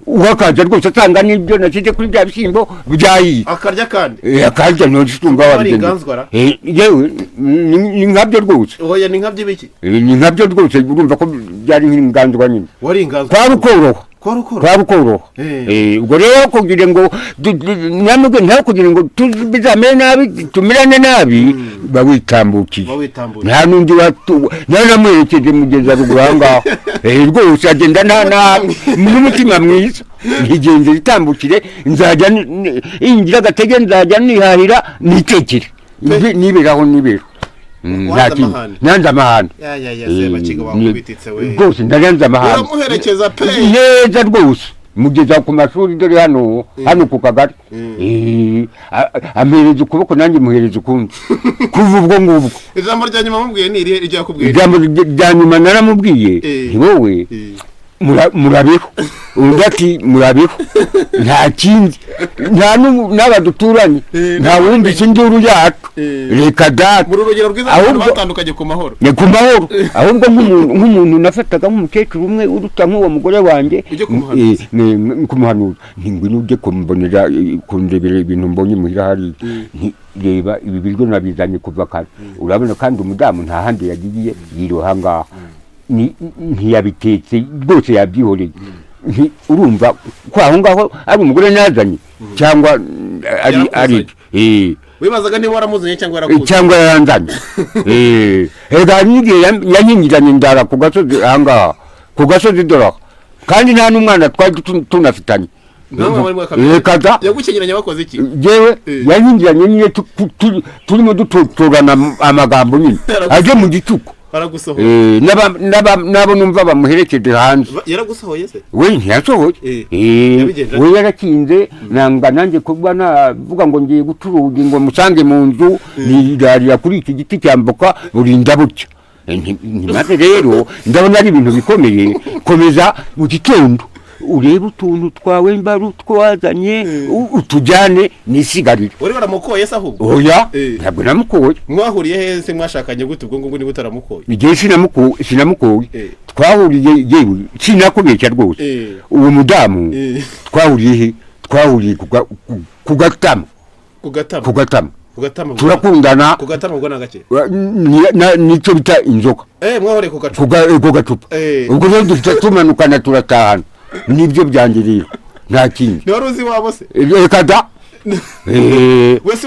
uhakaza rwose asanga n'ibyo nashyize kuri bya bishyimbo byahiye akarya kandi akarya ntusumva wabigenza yewe ni nkabyo rwose oya ni nkabyo ibiki ni nkabyo rwose urumva ko byari nk'inganzwa nyine wari inganzwa kwari ukoroha ubwo rero kugira ngo namwe ntaho kugira ngo bizamere nabi tumirane nabi bawitambukiye nta n'undi naramuherekeje mugeza ruguru aho ngaho rwose agenda n'umutima mwiza ntigenze itambukire nzajya ingira agatege nzajya nihahira nitekere niberaho nanze amahane rwose ndarenze amahane neza rwose mugeza ku mashuri dore hano ku kagari ampereza ukuboko nanjye muhereza ukundi kuva ubwo ngubwo ijambo rya nyuma mubwiye ni irihe iryo yakubwiye ijambo rya nyuma naramubwiye ni wowe murabeho undi ati murabeho nta kindi n'aba duturanye nta wumvise induru yacu reka data muri urugero rwiza abantu batandukanye ku mahoro ni ku mahoro ahubwo nk'umuntu nafataga nk'umukecuru umwe uruta nk'uwo mugore wanjye kumuhanuza ngwino ujye kundebera ibintu mbonye muhira hariya reba ibi biryo nabizanye kuva kare urabona kandi umudamu nta handi yagiye yiroha ngaha ntiyabitetse rwose yabyihoreye urumva ko aho ngaho ari umugore nazanye cyangwa ari wibazaga niba waramuzanye cyangwa yaranzanye n'igihe yanyingiranye ndara ku gasozi aha ngaha ku gasozi dore kandi nta n'umwana twari tunafitanye yagukenyeranye bakoze iki yewe yanyingiranye nyine turimo dutorana amagambo nyine aje mu gicuku nabo numva bamuherekeje hanze yaragusohoye se we ntiyasohoye we yarakinze nanga nanjye kuba navuga ngo ngiye gucuruza ngo musange mu nzu nirarira kuri iki giti cyambuka burinda bucya ntimaze rero ndabona ari ibintu bikomeye komeza mu gitondo urebe utuntu twawe mbaru twazanye utujyane nisigarire wari waramukoye se ahubwo oya ntabwo namukoye mwahuriye he se mwashakanye gute ubwo ngubwo niba utaramukoye igihe sinamukoye twahuriye yewe sinakubeshya rwose uwo mudamu twahuriye he twahuriye ku gatama turakundana ku gatama ubwo nagake nicyo bita inzoka mwahuriye ku gacupa ubwo rero duhita tumanukana turatahana nibyo byanjye rero nta kindi ni wari uzi wabo se reka da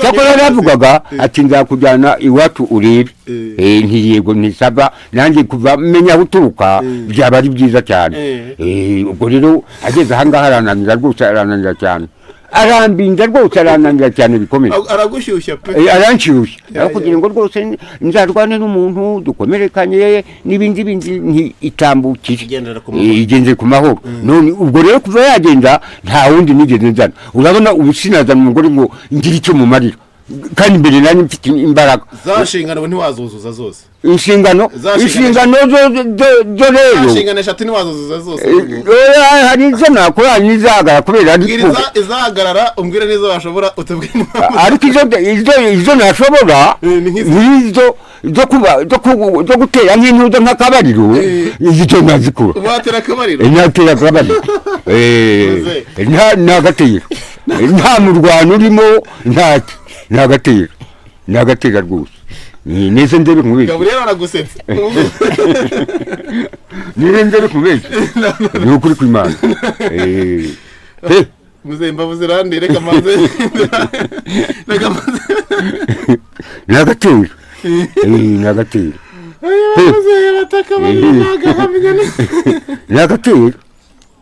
cyakora yaravugaga ati nzakujyana iwacu urebe ntiyego ntisaba nanjye kuva menya aho uturuka byaba ari byiza cyane ubwo rero ageze aha ngaha arananira rwose arananira cyane arambinda rwose aranangira cyane bikomeye aragushyushya pe aranshyushya aho kugira ngo rwose nzarwane n'umuntu dukomerekanye n'ibindi bindi itambukire igenze ku mahoro none ubwo rero kuva yagenda nta wundi nigeze nzana urabona ubu sinazana umugore ngo ngire icyo mumarira kandi mbere nari mfite imbaraga za nshingano ntiwazuzuza zose inshingano zo rero inshingano eshatu ntiwazuzuza zose hari izo nakora n'izagara kubera izahagarara umbwire n'izo washobora utubwire ariko izo nashobora n'izo zo gutera nk'intuza nk'akabariro izo nazikura watera akabariro natera akabariro nagatera nta murwano urimo ntacyo nagatera rwose neze ndebe nkubeshye Gabriel aragusetse neze ndebe nkubeshye ni ukuri kw'Imana muzemba buzirande reka maze nagatera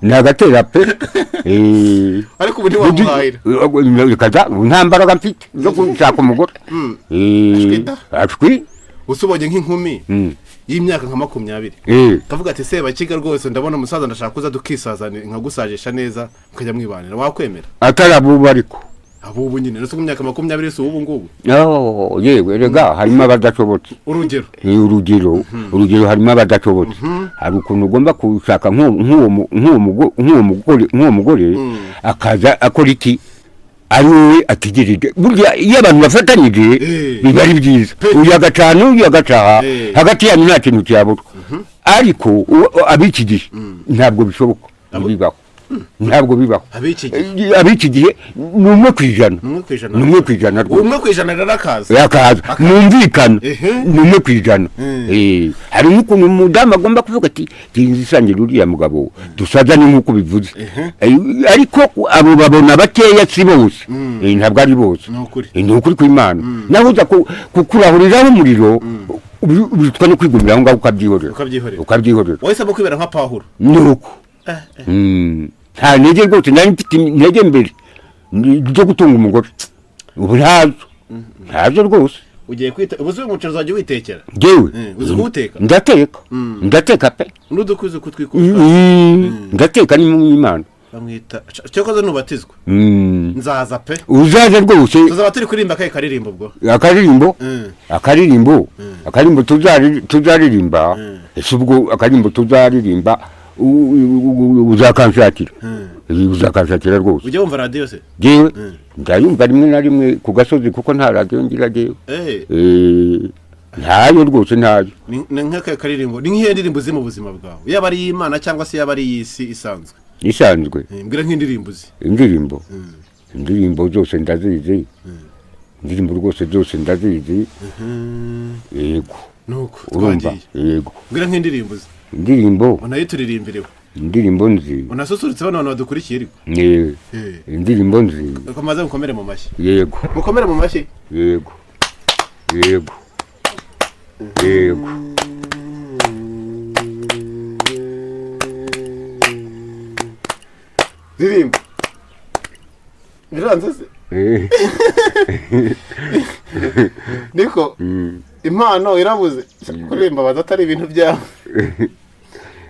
nagatera pe ariko ubu ntiwamuhahira nta mbaraga mfite zo gushaka umugore ashwi usubonye nk'inkumi y'imyaka nka 20 kavuga ati seba kiga rwose ndabona umusaza ndashaka kuza dukisazana nkagusajisha neza ukajya mwibanira wakwemera atarabuba ariko abubu nyine no imyaka 20 se ubu ngubu yewe rega harimo abadashobotse urugero harimo abadashobotse hari ukuntu ugomba kushaka nk'uwo mugore akaza akora iki ari wowe ategereje burya iyo abantu bafatanyije biba ari byiza uyu agacana uyu agacaha hagati yanyu nta kintu cyabura ariko abiki gihe ntabwo bishoboka ntabwo bibaho abiki gihe ni 1%. Ni 1% rwose 1% rarakaza yakaza mwumvikana ni 1%. hari n'ukuntu umudamu agomba kuvuga ati tinzi sangira uriya mugabo dusazane nk'uko bivuze ariko abo babona bakeya si bose ntabwo ari bose ni ukuri kw'Imana naho uza kukurahuriraho umuriro ubitwa no kwigumira aho ngaho ukabyihorera wese abo kwibera nka Pawulo nuko nta ntege rwose nari mfite intege mbere zo gutunga umugore ubu ntazo rwose ugiye kwita ubuze umuceri uzajya witekera jewe uzi kuwuteka ndateka pe n'udukuze kutwikuza ndateka ni mu Imana bamwita cyokoze nubatizwa nzaza pe uzaje rwose tuzaba turi kurimba kaye karirimbo ubwo akaririmbo tuzaririmba ese ubwo akarimbo tuzaririmba uzakanshakira rwose ujya wumva radio se jewe ndayumva rimwe na rimwe ku gasozi kuko nta radio ngira jewe ntayo rwose ntayo ni nk'aka karirimbo ni nk'iyo ndirimbo ziri mu buzima bwawe yaba ari Imana cyangwa se yaba ari iy'isi isanzwe mbwira nk'indirimbo indirimbo zose ndazizi indirimbo rwose zose ndazizi yego nuko twagiye yego mbwira nk'indirimbo indirimbo unayituririmbire indirimbo nzi unasusurutse bano abantu badukurikiye ariko indirimbo nzi komaze mukomere mu mashyi yego mukomere mu mashyi yego ndirimbo biranze se niko impano irabuze kuririmba baza atari ibintu byawe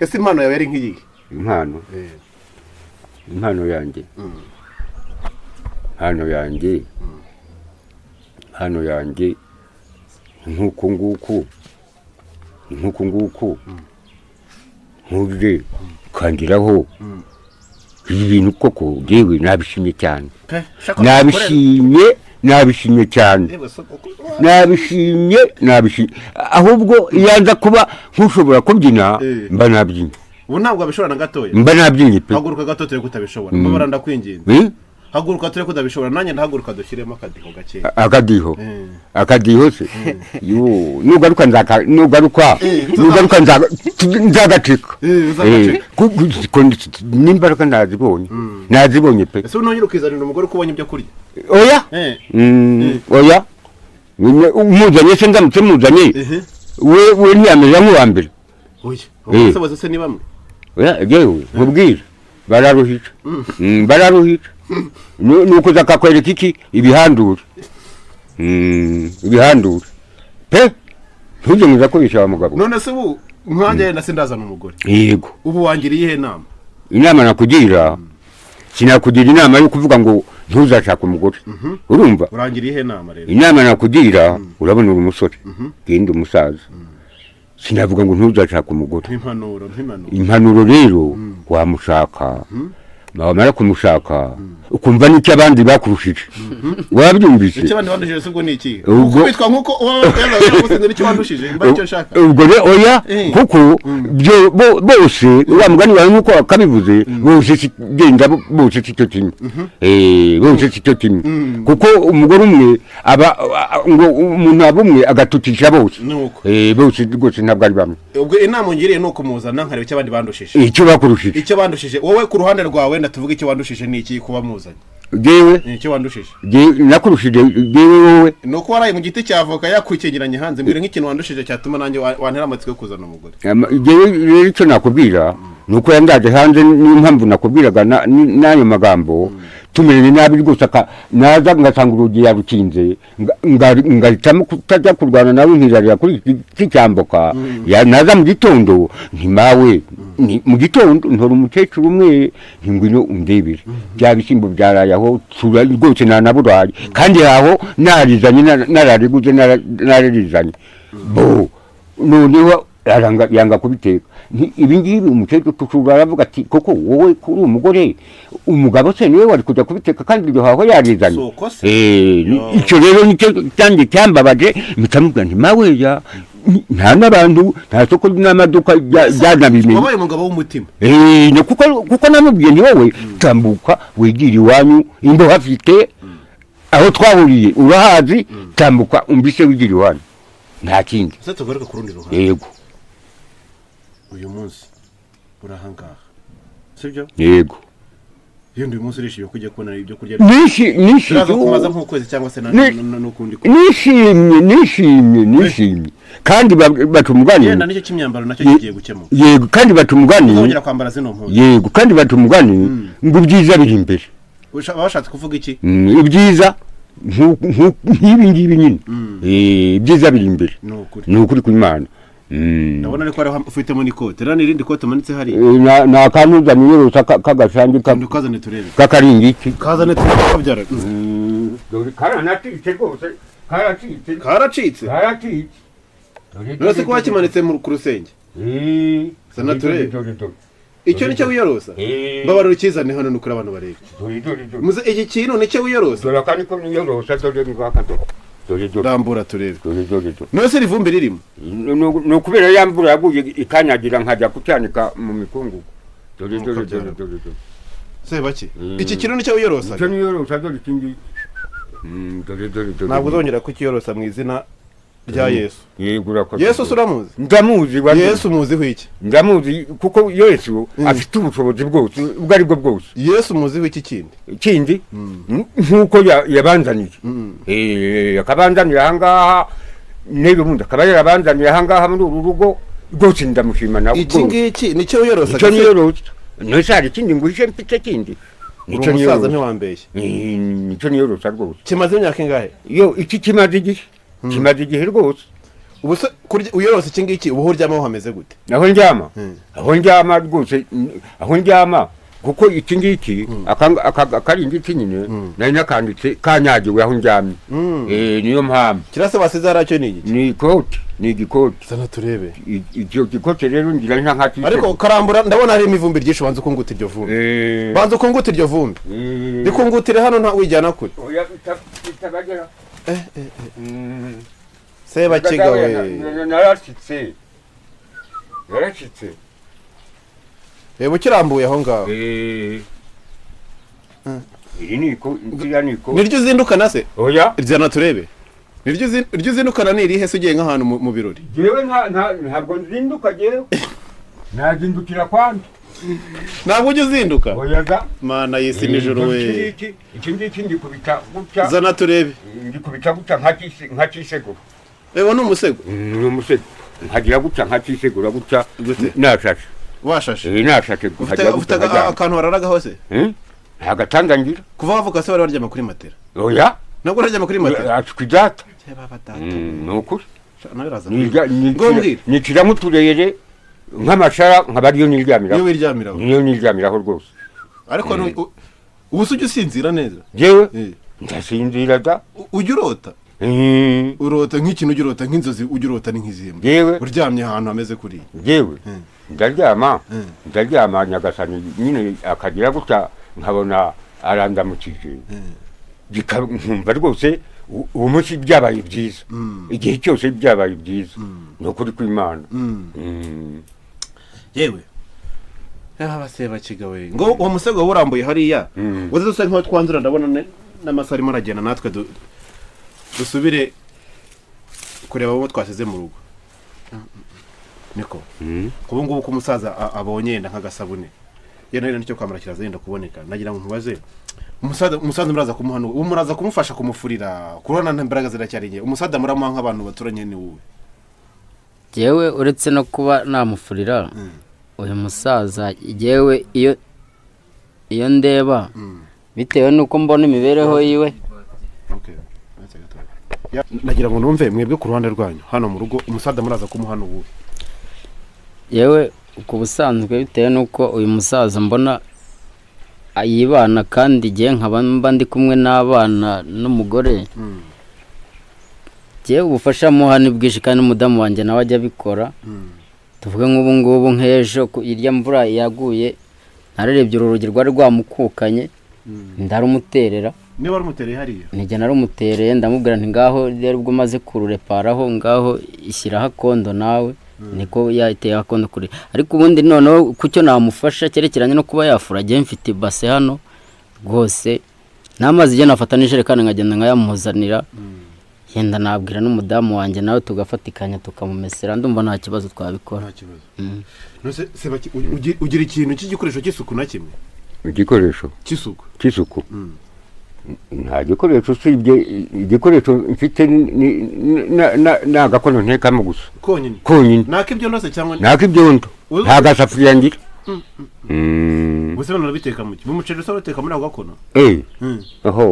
ese impano yawe ari nk'iyi impano yanjye nk'uku nguku nk'uje kandiraho ibintu koko yewe nabishimye cyane nabishimye cyane ahubwo yanza kuba nkushobora kubyina mba nabyinnye ubu ntabwo abishobora na gatoya mba nabyinnye pe haguruka gato turi kutabishobora mbabara ndakwinginze haguruka turi kudabishobora nanjye ndahaguruka dushyiremo akadiho gake akadiho se nugaruka nzagacika n'imbaraga nazibonye pe ese unongera ukizanira umugore uko ubonye ibyo kurya oya umuzanye se ndamutse muzanye we ntiyamenya nk'uwa mbere oya bose ni bamwe yewe nkubwire bararuhica nuko zakakwereka iki ibihandura ibihandura pe ntujye muza kubisha wa mugabo none se ubu nkanjye na sindazana umugore yego ubu wangiriye inama nakugira sinakugira inama yo kuvuga ngo ntuzashaka umugore urumva urangiriye inama rero inama nakugira urabona uri umusore genda umusaza sinavuga ngo ntuzashaka umugore impanuro rero wamushaka wamara kumushaka ukumva n'icyo abandi bakurushije wabyumvise icyo abandi bandushije se ubwo ni iki ubwo bitwa nkuko yavuze icyo bandushije mba icyo nshaka ubwo rero oya kuko bose wa mugani wawe nkuko wakabivuze bose genda bose cyo kimwe bose cyo kimwe kuko umugore umwe aba ngo umuntu abumwe agatutisha bose bose rwose ntabwo ari bamwe ubwo inama ngiriye nuko muzana nkareba icyo abandi bandushije icyo bakurushije icyo bandushije wowe ku ruhande rwawe tuvuga icyo wandushije ni iki kuba muzanye jewe icyo wandushije nakurushije jewe wowe nuko waraye mu giti cyavoka yakwicegeranye hanze mbere nk'ikintu wandushije cyatuma nanjye wantera amatsiko yo kuzana umugore jewe rero icyo nakubwira nuko yandaje hanze n'impamvu nakubwiraga n'ayo magambo tumereye nabi rwose naza ngasanga urugi yarukinze ngahitamo kutajya kurwana nawe nkirarira kuri iki cyamboka naza mu gitondo ntimawe mu gitondo ntora umukecuru umwe ngwino undebere bya bishyimbo byaraye aho rwose nanaburaye kandi aho narizanye narariguze nararizanye bo noneho yanga kubiteka ibi ngibi umukecuru tushobora aravuga ati koko wowe kuri umugore umugabo se niwe wari kujya kubiteka kandi iryo haho yarizanye icyo rero nicyo cyanjye cyambabaje mpita nti maweya nta n'abantu nta soko n'amaduka byanabimenye wabaye umugabo w'umutima kuko namubwiye ni wowe tambuka wigira iwanyu imbo hafite aho twahuriye urahazi tambuka umbise wigira iwanyu nta kindi se tugaruka ku rundi ruhande yego uyu munsi urahangaha sibyo yego yindi uyu munsi urishimye kujya kubona ibyo kurya nishimye kumaza nk'ukwezi cyangwa se n'ukundi nishimye kandi baca umugani yenda nicyo cy'imyambaro nacyo kigiye gukemuka yego kandi baca umugani uzongera kwambara zino mpuzu yego kandi baca umugani ngo ibyiza biri imbere bashatse kuvuga iki ibyiza nk'ibi ngibi nyine ibyiza biri imbere ni ukuri kw'Imana ndabona ariko ari ufitemo n'ikote rero n'irindi kote manitse hari ni akantu uzanye yorosa k'agasange kazane turebe k'akaringiti kazane turebe kabyara karanacitse rwose karacitse nose ko wakimanitse ku rusenge sana turebe icyo nicyo wiyorosa mbabara ukizane hano nukuri abantu barebe muze iki kintu nicyo wiyorosa dore kandi ko niyorosa dore ngaka rambura turebe nose rivumbi ririmo no kubera yambura yaguye ikanyagira nkajya kucyanika mu mikungugu dore se baki iki kintu nicyo wiyorosa icyo niyorosa dore kingi dore ntabwo uzongera kukiyorosa mu izina rya Yesu yego urakoze Yesu suramuzi ndamuzi Yesu muziho iki ndamuzi kuko Yesu afite ubushobozi bwose ubwo ari bwo bwose Yesu muziho iki kindi nkuko yabanzaniye akabanzanira ahangaha nebe mundi akaba yarabanzaniye ahangaha muri uru rugo rwose ndamushima nawe iki ngiki nicyo wiyorosa icyo niyorosa ntashari ikindi nguhishe mfite kindi nicyo musaza ntiwambeshye nicyo niyorosa rwose kimaze imyaka ingahe yo iki kimaze igihe rwose ubu se uyorosa iki ngiki ubu uryamaho hameze gute aho ndyama rwose aho ndyama kuko iki ngiki akaringiti nyine nari nakanditse kanyagiwe aho ndyamye niyo mpamvu kirase wasize haracyo ni iki ni igikoti sana turebe icyo gikote rero ngira nk'akisi ariko karambura ndabona hari imivumbi ryinshi banze ukunguta iryo vumbi banze ukunguta iryo vumbi rikungutire hano nta wijyana kure oya bitabagera seba kigawe naracitse reba ukirambuye aho ngaho iri niko niryo uzindukana se oya ryana turebe niryo uzindukana ni irihe se ugiye nk'ahantu mu birori jewe ntabwo nzinduka jewe nazindukira kwandi ntabwo ujya uzinduka oya mana y'isi nijoro we iki ngiki ndikubita gutya zana turebe ndikubita gutya nka kisego reba ni umusego ni umusego nkagira gutya nka kisegura gutya nashashe washashe nashashe ufite akantu wararaga hose nta gatanda ngira kuva wavuka se wari waryama kuri matera oya nabwo uraryama kuri matera atwidata nukuri nicira nk'uturere nk'amashara nkaba ariyo niryamiraho rwose ariko ubu se ujya usinzira neza yewe ndasinzira da ujya urota urota nk'ikintu ujya urota nk'inzozi ujya urota ni nk'izihembe yewe uryamye ahantu hameze kuriya yewe ndaryama nyagasani nyine akagira gutya nkabona arandamukije nkumva rwose uwo munsi byabaye byiza igihe cyose byabaye byiza ni ukuri kw'Imana yewe abaseba kigawe ngo uwo musego urambuye hariya uze dusa nk'aho twanzura ndabona n'amasaha arimo aragenda natwe dusubire kureba abo twasize mu rugo niko kubu ngubu ko umusaza abonye yenda nk'agasabune iyo nayo nicyo kwamara kiraza yenda kuboneka nagira ngo nkubaze umusaza muraza kumuhanura ubu muraza kumufasha kumufurira kurona n'imbaraga ziracyariye umusaza muramuha nk'abantu baturanye ni wowe jewe uretse no kuba namufurira uyu musaza jewe iyo ndeba bitewe nuko mbona imibereho yiwe nagira ngo numve mwebwe ku ruhande rwanyu hano mu rugo umusaza muraza kumuhana ubu yewe ku busanzwe bitewe nuko uyu musaza mbona ayibana kandi igihe nkaba ndi kumwe n'abana n'umugore jewe ubufasha muha ni bwinshi kandi n'umudamu wanjye nawe ajya abikora tuvuge nk'ubu ngubu nk'ejo irya mvura yaguye nararebye urugi rwari rwamukukanye ndarumuterera niba warumutereye hariya nijye narumutereye ndamubwira nti ngaho rero ubwo maze kurureparaho ngaho ishyiraho akondo nawe niko yateye akondo kuri ariko ubundi noneho kucyo namufasha cyerekeranye no kuba yafura agiye mfite base hano rwose n'amazi igihe nafata n'ijerekani nkagenda nkayamuzanira yenda nabwira n'umudamu wanjye nawe tugafatikanya tukamumesera ndumva nta kibazo twabikora ugira ikintu cy'igikoresho cy'isuku na kimwe igikoresho cy'isuku nta gikoresho usibye igikoresho mfite ni agakono ntekamo gusa konyine nak'ibyondo se cyangwa nak'ibyondo nta gasafuriya ngira gusa bano biteka mu muceri usa bateka muri ako gakono aho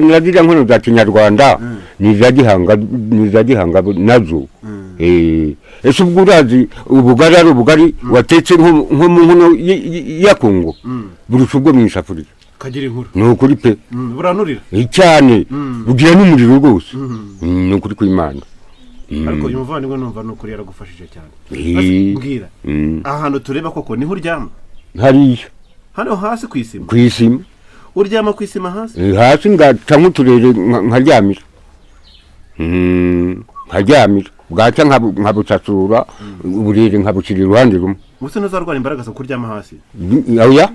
nagira nkono za kinyarwanda niza gihanga nazo ese ubwo urazi ubugari ari ubugari watetse nko mu nkono ya Kongo burusha ubwo mu isafuriya kagira inkuru ni ukuri pe buranurira cyane bugira n'umuriro rwose ni ukuri kw'Imana ariko uyu muvandimwe numva ni ukuri yaragufashije cyane mbwira ahantu tureba koko niho uryama hariya hano hasi ku isima uryama ku isima hasi ngaca nk'uturere nkaryamira bwacya nkabusasura uburere nkabushyira iruhande rumwe ubuse ntuzarwara imbaraga zo kuryama hasi oya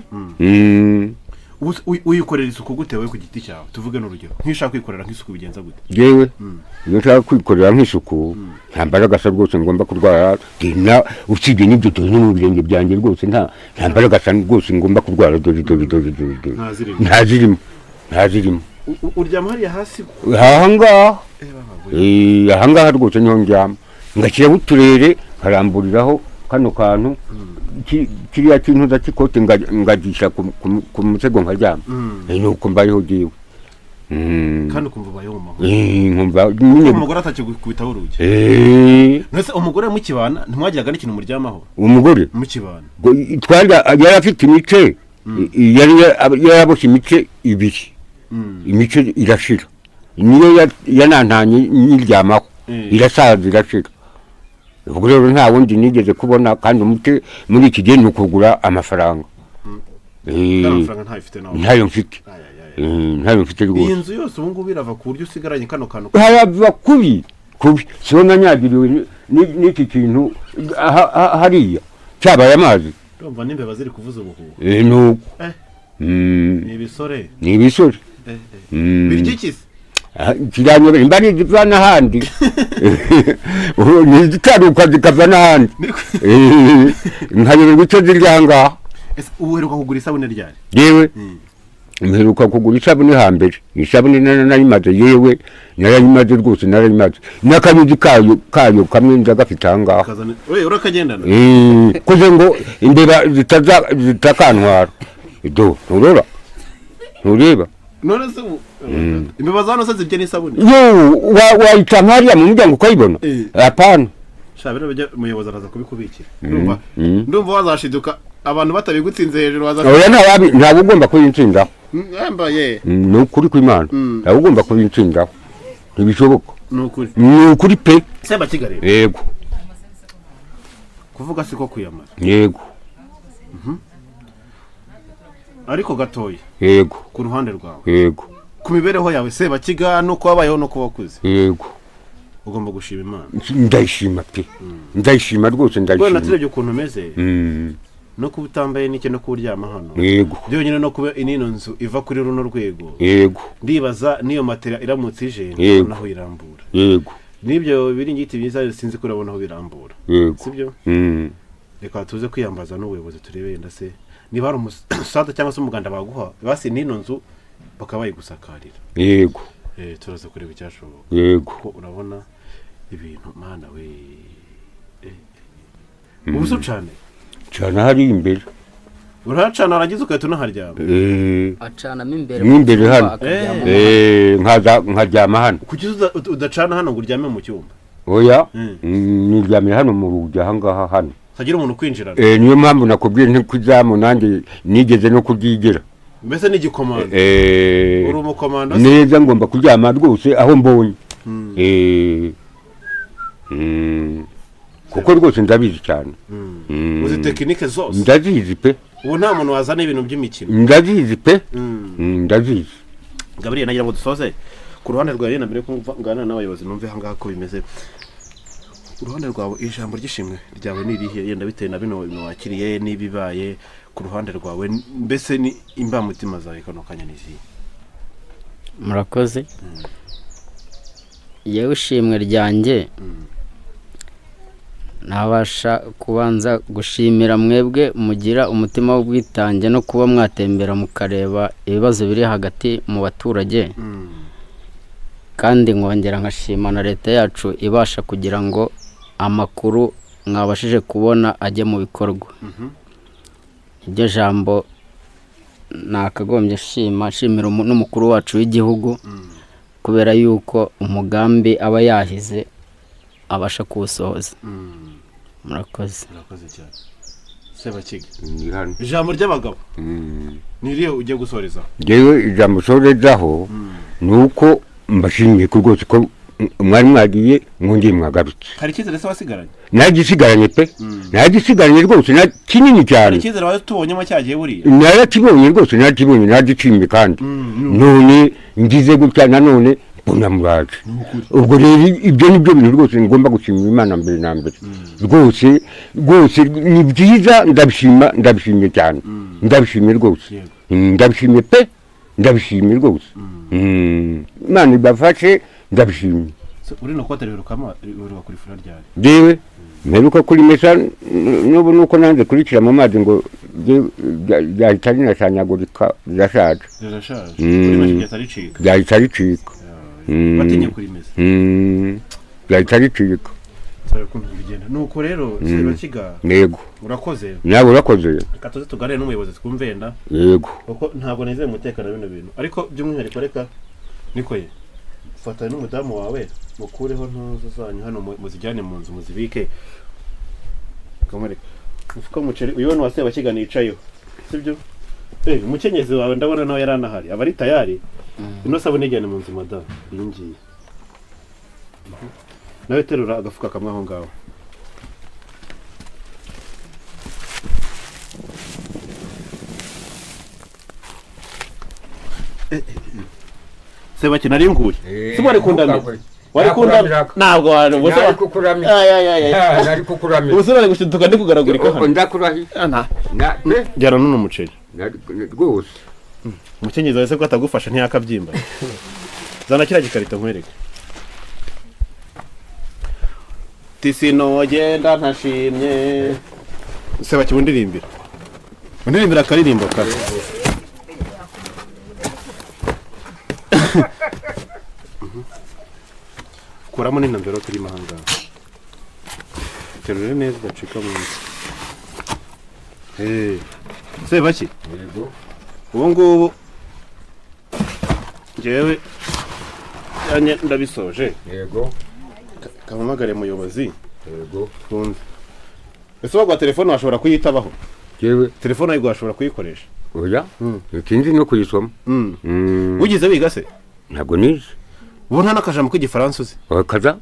uyikorera isuku gute wowe ku giti cyawe tuvuge n'urugero nk'ishaka kwikorera nk'isuku bigenza gute yewe iyo nshaka kwikorera nk'isuku nta mbaraga rwose ngomba kurwara usibye n'ibyo tuzi no mu birenge byanjye rwose nta mbaraga rwose ngomba kurwara dore ntazirimo uryama hariya hasi ahangaha rwose niho ndyama ngashyiraho uturere nkaramburiraho kano kantu kiriya kintu za kikote ngagisha ku musego nkaryama nuko mbayeho giwe kandi ukumva ubayeho mu mahoro umugore atakikubitaho urugi nese umugore mukibana ntimwagiraga n'ikintu muryamaho umugore mukibana yari afite imice yaraboshye imice ibiri imice irashira niyo yanantanye nyiryamaho irasaza irashira ubwo rero nta wundi nigeze kubona kandi umuti muri iki gihe ni ukugura amafaranga ntayo mfite rwose iyi nzu yose ubu ngubu irava ku buryo usigaranye kano kantu harava kubi siho nanyagiriwe n'iki kintu hariya cyabaye amazi urumva n'imbeba ziri kuvuza ubuhuha nuko ni ibisore birya iki kiranyobera imbari ziva n'ahandi nizitaruka zikava n'ahandi nkayoberwa icyo ziri ahangaha uheruka kugura isabune ryari yewe mperuka kugura isabune hambere isabune narayimaze yewe narayimaze rwose n'akanyuzi kayo kamwe nza gafite ahangaha urakagendana kuze ngo imbeba zitakantwara do ntureba none se imbeba za hano se zibye n'isabune yo wayita nkariya mu muryango ukayibona apana shabira bajya umuyobozi araza kubikubikira ndumva wazashiduka abantu batabigutsinze hejuru oya ntabwo ugomba kubitsindaho yambaye ni ukuri kw'Imana ntabwo ugomba kubitsindaho ntibishoboka ni ukuri pe semba kigali yego kuvuga siko kuyamara yego ariko gatoya yego ku ruhande rwawe yego ku mibereho yawe seba kiga no kubabayeho no kubakuze yego ugomba gushima Imana ndayishima pe ndayishima rwose ndayishima bwana turebye ukuntu umeze no kuba utambaye n'ike no kuryama hano yego byonyine no kuba inino nzu iva kuri runo rwego yego ndibaza niyo matera iramutse ije naho irambura yego nibyo biringiti biza sinzi ko urabona aho birambura sibyo reka tuze kwiyambaza n'ubuyobozi turebe yenda se niba ari umusaza cyangwa se umuganda baguha basi n'ino nzu bakaba bayigusakarira yego turaza kureba icyashoboka yego ko urabona ibintu mana we ubuso cyane hari imbere uracana aragize ukahita unaharyama acanamo imbere hano nkaryama hano kuki udacana hano ngo uryame mu cyumba oya niryamira hano mu rugi ahangaha hano hagira umuntu kwinjirana niyo mpamvu nakubwiye ntikw'izamu nanjye nigeze no kubyigira mbese ni igikomando uri umukomando neza ngomba kuryama rwose aho mbonye kuko rwose ndabizi cyane uzi tekinike zose ndazizi pe ubu nta muntu wazana ibintu by'imikino ndazizi pe ndazizi Gabriel nagira ngo dusoze ku ruhande rwawe na mbere ko ngana n'abayobozi numve hangaha ko bimeze uruhande rwawe ijambo ry'ishimwe ryawe ni irihe yenda bitewe na bino wakiriye n'ibibaye ku ruhande rwawe mbese ni imbamutima zawe kano kanya nizihe murakoze yewe ishimwe ryanjye nabasha kubanza gushimira mwebwe mugira umutima w'ubwitange no kuba mwatembera mukareba ibibazo biri hagati mu baturage kandi nkongera nkashima na leta yacu ibasha kugira ngo amakuru mwabashije kubona ajye mu bikorwa iryo jambo nakagombye shimira n'umukuru wacu w'igihugu kubera yuko umugambi aba yahize abasha kuwusohoza murakoze cyane Sebakiga ijambo ry'abagabo niriye ujye gusoreza yewe ijambo sorezaho nuko mbashimiye ko rwose ko mwari mwagiye mwongeye mwagarutse hari icyizere se wasigaranye nagisigaranye pe nagisigaranye rwose na kinini cyane icyizere watubonyemo cyagiye buriya narakibonye rwose nakibonye nagicimbe kandi none ngize gutya nanone mbona muraje ubwo rero ibyo nibyo bintu rwose ngomba gushimira Imana mbere na mbere rwose ni byiza ndabishimye cyane ndabishimye rwose ndabishimye pe ndabishimye rwose Imana ibafashe ndabishimye uri no kwatera rukama uri bakuri fura ryari dewe mperuka kuri mesa n'ubu nuko nanze kurikira mu mazi ngo byahita binashanyagurika birashaje byahita ricika batinye kuri mesa byahita ricika nuko rero Sebakiga yego urakoze nawe urakoze reka tuze tuganire n'umuyobozi twumve yenda yego kuko ntabwo nizeye umutekano bino bintu ariko by'umwihariko reka niko ye fatana n'umudamu wawe mukureho ntuzo zanyu hano muzijyane mu nzu muzibike kamare ufuka umuceri uyu wa Sebakiga nicayeho sibyo umukenyezi wawe ndabona nawe yaranahari aba ari tayari ino sabune ijyane mu nzu madamu iyi ngiyi nawe terura agafuka kamwe aho ngaho Sebaki nari nguye simari kundamye wari kundamye ntabwo wari nari kukuramya nari kukuramya ubusore gushiduka ndi kugaragurika hano ndakurahi jyana n'uno muceri rwose umukenyezi wese ko atagufasha ntiyakabyimba zana kiriya gikarito nkwereke tisinogenda ntashimye Sebaki undirimbira akaririmbo kare kuramo n'intumbero turimo ahangaha terure neza udacika munsi Sebaki ubu ngubu njyewe ndabisoje. Yego. Kamamagare muyobozi. Yego. Twumve. Ese wagwa telefone washobora kuyitabaho? Jewe Telefone ayigwa washobora kuyikoresha? oya. Ikindi no kuyisoma. Ugize wiga se? Ntabwo nize. Ubu nta nakajambo k'igifaransa uzi? Wakaza?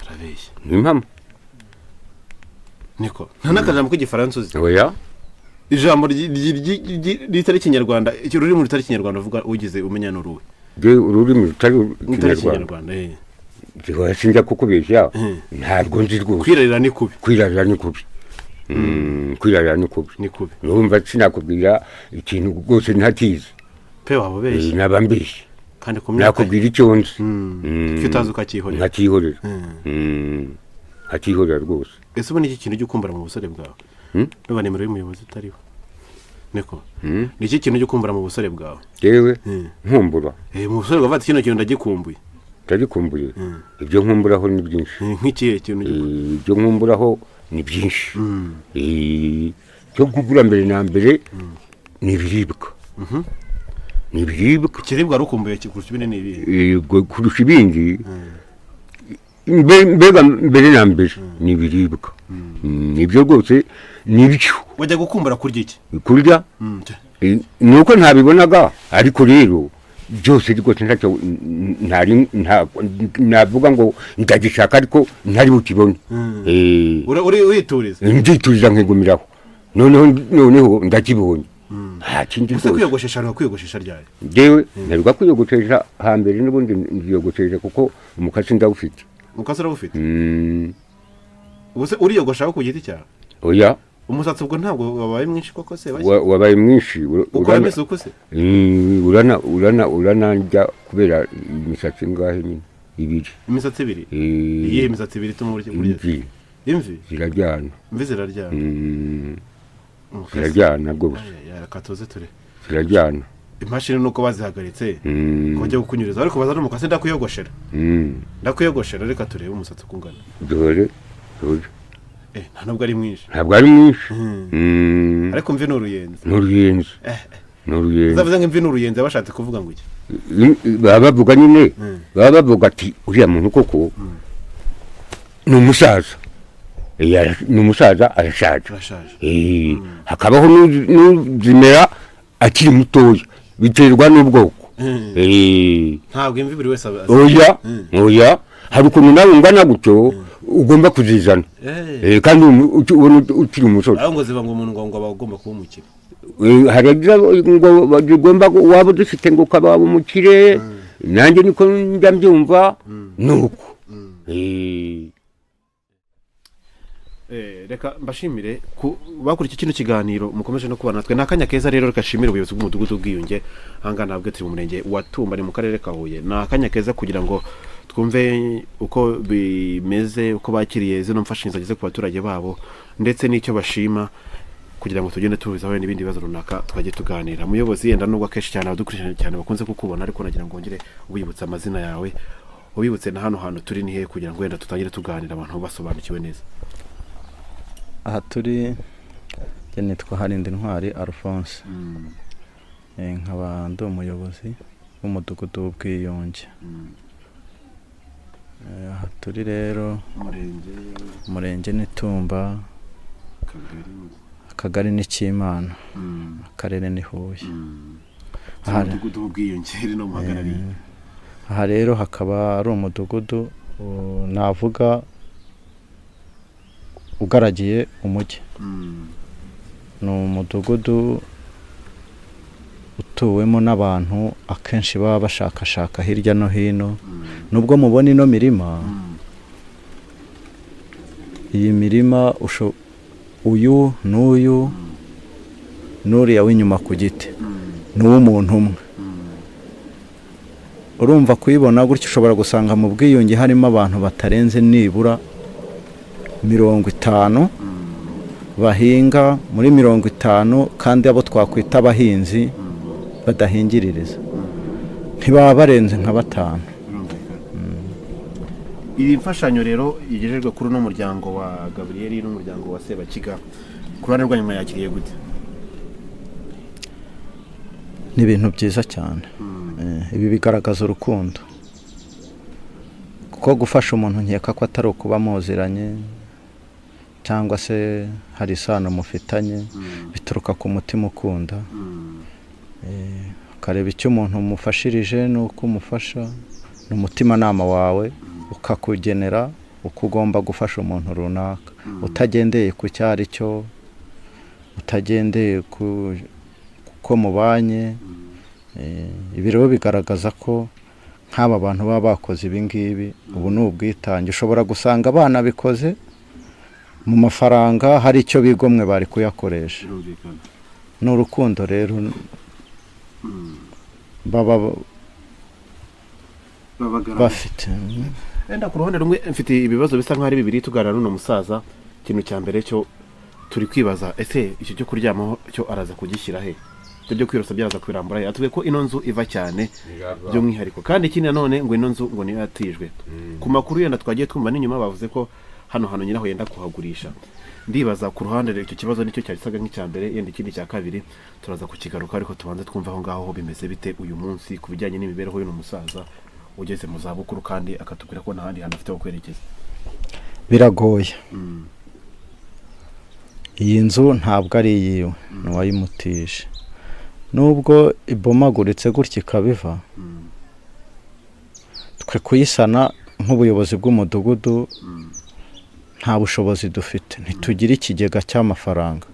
Arabeshya. Ni impamo. Niko. Nta nakajambo k'igifaransa uzi? Oya. Ijambo ritari Kinyarwanda, ururimi rutari Kinyarwanda uvuga ugize umenya n'uruwe. Ururimi rutari Kinyarwanda. Zihoya sinjya kukubeshya. Ntabwo nzi rwose. Kwirarira ni kubi. Kwirarira ni kubi. Kwirarira ni kubi. Ni kubi. Numva sinakubwira ikintu rwose ntatize. Pe wabo beshe. Nabambeshye. Kandi kumenya nakubwira icyo nzi. Kitaza ukakihorera. Nkakihorera. Nkakihorera rwose. Ese ubu ni iki kintu cy'ukumbura mu busore bwawe? Nuba nimero y'umuyobozi utariho. Niko. Ni iki kintu cy'ukumbura mu busore bwawe? Yewe nkumbura. Mu busore bwavati kino kintu ndagikumbuye. Ndagikumbuye. Ibyo nkumburaho ni byinshi. Nk'ikihe kintu gikumbuye? Ibyo nkumburaho ni byinshi. Cyo kugura mbere na mbere ni ibiribwa. Ni ibiribwa. Ikiribwa rukumbuye kurusha ibindi ni ibi. Kurusha ibindi. Mbega mbere na mbere ni ibiribwa. Nibyo rwose nibyo. Wajya gukumbura kurya iki? Kurya? Nuko ntabibonaga ariko rero byose rwose ntacyo navuga ngo ndagishaka ariko ntari bukibone. Uri wituriza? Ndituriza nkigumiraho. Noneho ndakibonye. Kindi rwose. Kwiyogoshesha no kwiyogoshesha ryari? Jewe ntabwo kwiyogoshesha hambere n'ubundi ndiyogoshesha kuko umukasi ndawufite. Umukasi urawufite? Ubuse uriyogoshaho ku giti cyawe? Oya. Umusatsi ubwo ntabwo wabaye mwinshi koko se bashye? Wabaye mwinshi. Ukora mese uko se? Urana njya kubera imisatsi ngahe nyine ibiri. Imisatsi ibiri? Iyihe imisatsi ibiri ituma burya? Imvi? Zirajyana. Imvi ziraryana? Zirajyana rwose. Katoze ture. Zirajyana. Imashini nuko bazihagaritse kujya gukunyuriza ariko baza n'umukasi ndakuyogoshera. Ndakuyogoshera reka turebe umusatsi ukungana. Dore. Nta nubwo ari mwinshi. Ntabwo ari mwinshi. Ariko mvi n'uruyenzi. N'uruyenzi. N'uruyenzi. Zavuze ngo mvi n'uruyenzi bashatse kuvuga ngo iki? Bavuga nyine. Bavuga ati uriya muntu koko ni umusaza. Ni umusaza arashaje. Hakabaho n'uzimera akiri mutoya biterwa n'ubwoko. Ntabwo imvi buri wese oya hari ukuntu nawe ungana gutyo ugomba kuzizana. Kandi ukiri umusore. Aho ngo ziba ngo umuntu ngo abagomba kuba umukire. Haragira ngo bagomba waba udufite ngo ukaba umukire. Nanjye niko njya mbyumva nuko. Reka mbashimire bakurikiye kino kiganiro mukomeje no kubana natwe nakanya keza rero reka shimire ubuyobozi bw'umudugudu bwiyunge hangana nabwo turi mu murenge wa Tumba ni mu karere ka Huye nakanya keza kugira ngo twumve uko bimeze uko bakiriye zino mfashanyo zageze ku baturage babo ndetse n'icyo bashima kugira ngo tugende tubizaho n'ibindi bibazo runaka twagiye tuganira muyobozi yenda nubwo akenshi cyane abadukurikirana cyane bakunze kukubona ariko nagira ngo ngire ubibutsa amazina yawe ubibutse na hano hantu turi ni he kugira ngo yenda tutangire tuganira abantu basobanukiwe neza. Aha turi nitwa Harinde Intwari Alphonse. Nkaba ndi umuyobozi w'umudugudu w'ubwiyunge. Aha turi rero umurenge ni Tumba, akagari ni Kimana, akarere ni Huye. Umudugudu w'ubwiyunge no muhagarariye. Aha rero hakaba ari umudugudu navuga ugaragiye umujyi. Ni umudugudu utuwemo n'abantu akenshi baba bashakashaka hirya no hino nubwo mubona ino mirima iyi mirima uyu n'uyu n'uriya w'inyuma ku giti ni uw'umuntu umwe. Urumva kuyibona gutyo ushobora gusanga mu bwiyunge harimo abantu batarenze nibura 50 bahinga muri 50 kandi abo twakwita abahinzi badahingiririza ntibaba barenze nka 5. Iyi mfashanyo rero igejejwe kuri no muryango wa Gabriel n'umuryango wa Sebakiga ku ruhande rwanyu yakiriye gute? ni ibintu byiza cyane. Ibi bigaragaza urukundo, kuko gufasha umuntu nkeka ko atari ukuba muziranye cyangwa se hari isano mufitanye, bituruka ku mutima ukunda. Ukareba icyo umuntu umufashirije n'uko umufasha, n'umutimanama wawe ukakugenera uko ugomba gufasha umuntu runaka, utagendeye ku cyo ari cyo, utagendeye kuko mubanye. Ibi rero bigaragaza ko nk'aba bantu baba bakoze ibi ngibi, ubu ni ubwitange. Ushobora gusanga abana bikoze mu mafaranga, hari icyo bigomwe bari kuyakoresha. Ni urukundo rero baba bafite. Enda ku ruhande rumwe mfite ibibazo bisa nk'aho ari bibiri tuganira n'uno musaza. Ikintu cya mbere cyo turi kwibaza, ese icyo cyo kuryamaho cyo araza kugishyira he? Icyo byo kwirosa byaraza kwirambura he? Atubwiye ko ino nzu iva cyane by'umwihariko, kandi ikindi nanone ngo ino nzu ngo niyo yatijwe. Ku makuru yenda twagiye twumva n'inyuma bavuze ko hano nyiraho yenda kuhagurisha. Ndibaza ku ruhande icyo kibazo nicyo cyagisaga nk'icya mbere, yenda ikindi cya kabiri turaza kukigaruka, ariko tubanze twumva aho ngaho bimeze bite uyu munsi ku bijyanye n'imibereho y'uno musaza ugeze mu zabukuru kandi akatubwira ko nta handi hantu afite ho kwerekeza. Biragoye. Iyi nzu ntabwo ari iyiwe, ni uwayimutije. Nubwo ibomaguritse gutya ikabiva, twe kuyisana nk'ubuyobozi bw'umudugudu nta bushobozi dufite, ntitugira ikigega cy'amafaranga,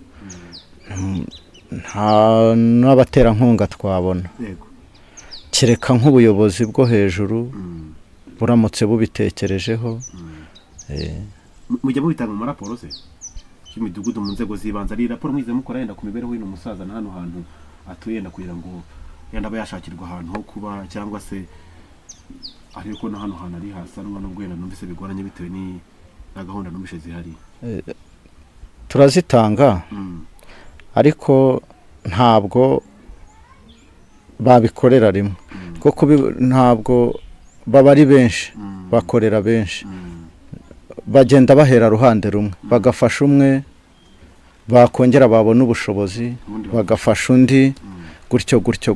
nta n'abaterankunga twabona, kereka nk'ubuyobozi bwo hejuru buramutse bubitekerejeho. Mujya mubitanga mu maraporo se y'imidugudu mu nzego z'ibanze, ari raporo mwize mukora yenda ku mibereho y'uno musaza na hano hantu atuye, yenda kugira ngo yenda aba yashakirwa ahantu ho kuba, cyangwa se ariko na hano hantu ari hasanwa n'ubwo yenda numvise bigoranye bitewe na gahunda numvise zihari. Turazitanga ariko ntabwo babikorera rimwe, kuko ntabwo baba ari benshi, bakorera benshi, bagenda bahera ruhande rumwe, bagafasha umwe, bakongera babona ubushobozi bagafasha undi, gutyo.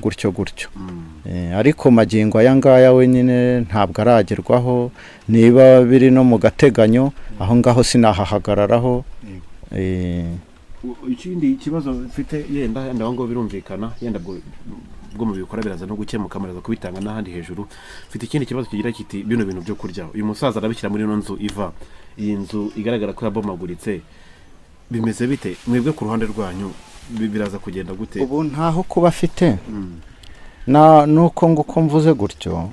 Ariko magingo aya ngaya wenyine ntabwo aragerwaho, niba biri no mu gateganyo aho ngaho sinahahagararaho. Ikindi kibazo mfite yenda aho ngo birumvikana, yenda bwo mu bikora biraza no gukemuka, amaraza kubitanga n'ahandi hejuru. Mfite ikindi kibazo kigira kiti bino bintu byo kurya uyu musaza arabishyira muri ino nzu iva, iyi nzu igaragara ko yabomaguritse, bimeze bite mwebwe ku ruhande rwanyu? Biraza kugenda gute? Ubu ntaho kuba afite, nuko nguko mvuze gutyo,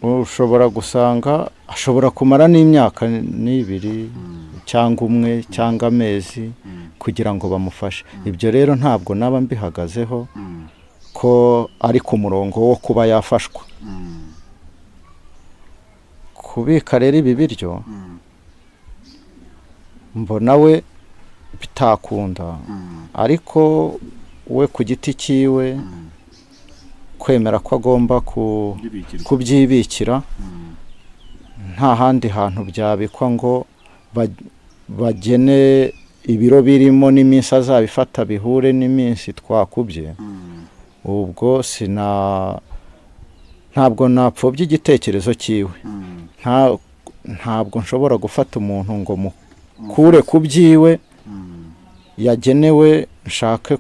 ushobora gusanga ashobora kumara n'imyaka n'ibiri cyangwa umwe cyangwa amezi kugira ngo bamufashe. Ibyo rero ntabwo naba mbihagazeho ko ari ku murongo wo kuba yafashwa. Kubika rero ibi biryo mbona we bitakunda, ariko we ku giti cyiwe kwemera ko agomba kubyibikira, nta handi hantu byabikwa ngo bagene ibiro birimo n'iminsi azabifata bihure n'iminsi twakubye. Ubwo ntabwo napfobya igitekerezo cyiwe, ntabwo nshobora gufata umuntu ngo mukure ku byiwe yagenewe, nshake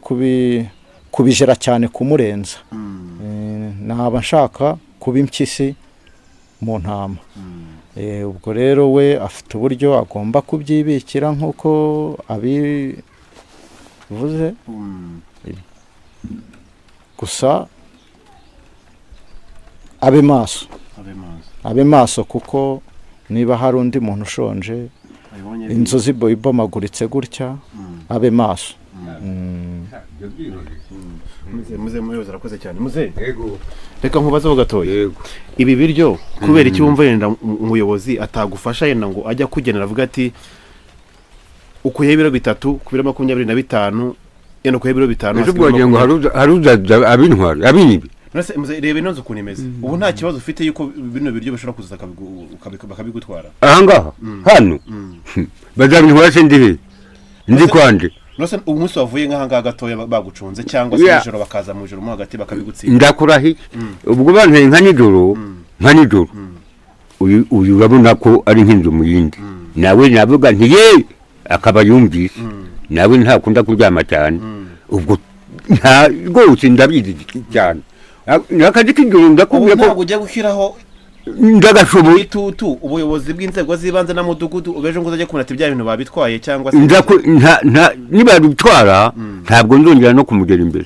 kubijera cyane kumurenza. Naba nshaka kuba impyisi mu ntama. Ubwo rero we afite uburyo agomba kubyibikira nk'uko abivuze. Gusa abe maso kuko niba hari undi muntu ushonje, inzu ibomaguritse gutya, abe maso. Muze muyobozi arakoze cyane. Muze reka nkubazeho gatoya, ibi biryo kubera iki wumva yenda umuyobozi atagufasha yenda ngo ajya kugenera avuga ati ukuye ibiro 3 ku biro 25 yenda ukuye ibiro 5 ese bwagiye ngo haruza abintwara abinibi. Muze reba ino nzu ukuntu imeze, ubu nta kibazo ufite yuko bino biryo bishobora kuza bakabigutwara aha ngaha hano bazabintwara se ndi kwande nose umunsi wavuye nk'aha ngaha gatoya bagucunze cyangwa se nijoro bakaza mu ijoro mo hagati bakabigutsinda ndakurahiye ubwo banteye nka nijoro uyu urabona ko ari nk'inzu mu yindi nawe navuga nti ye akaba yumvise nawe ntakunda kuryama cyane ubwo nta rwose ndabizi cyane n'akazi k'ijoro ndakubwiye ko ntabwo ujya gushyiraho ndagashoboye itutu ubuyobozi bw'inzego z'ibanze na mudugudu ubeje ngo uzajye kubona ati bya bintu babitwaye cyangwa se nibabitwara ntabwo nzongera no kumugera imbere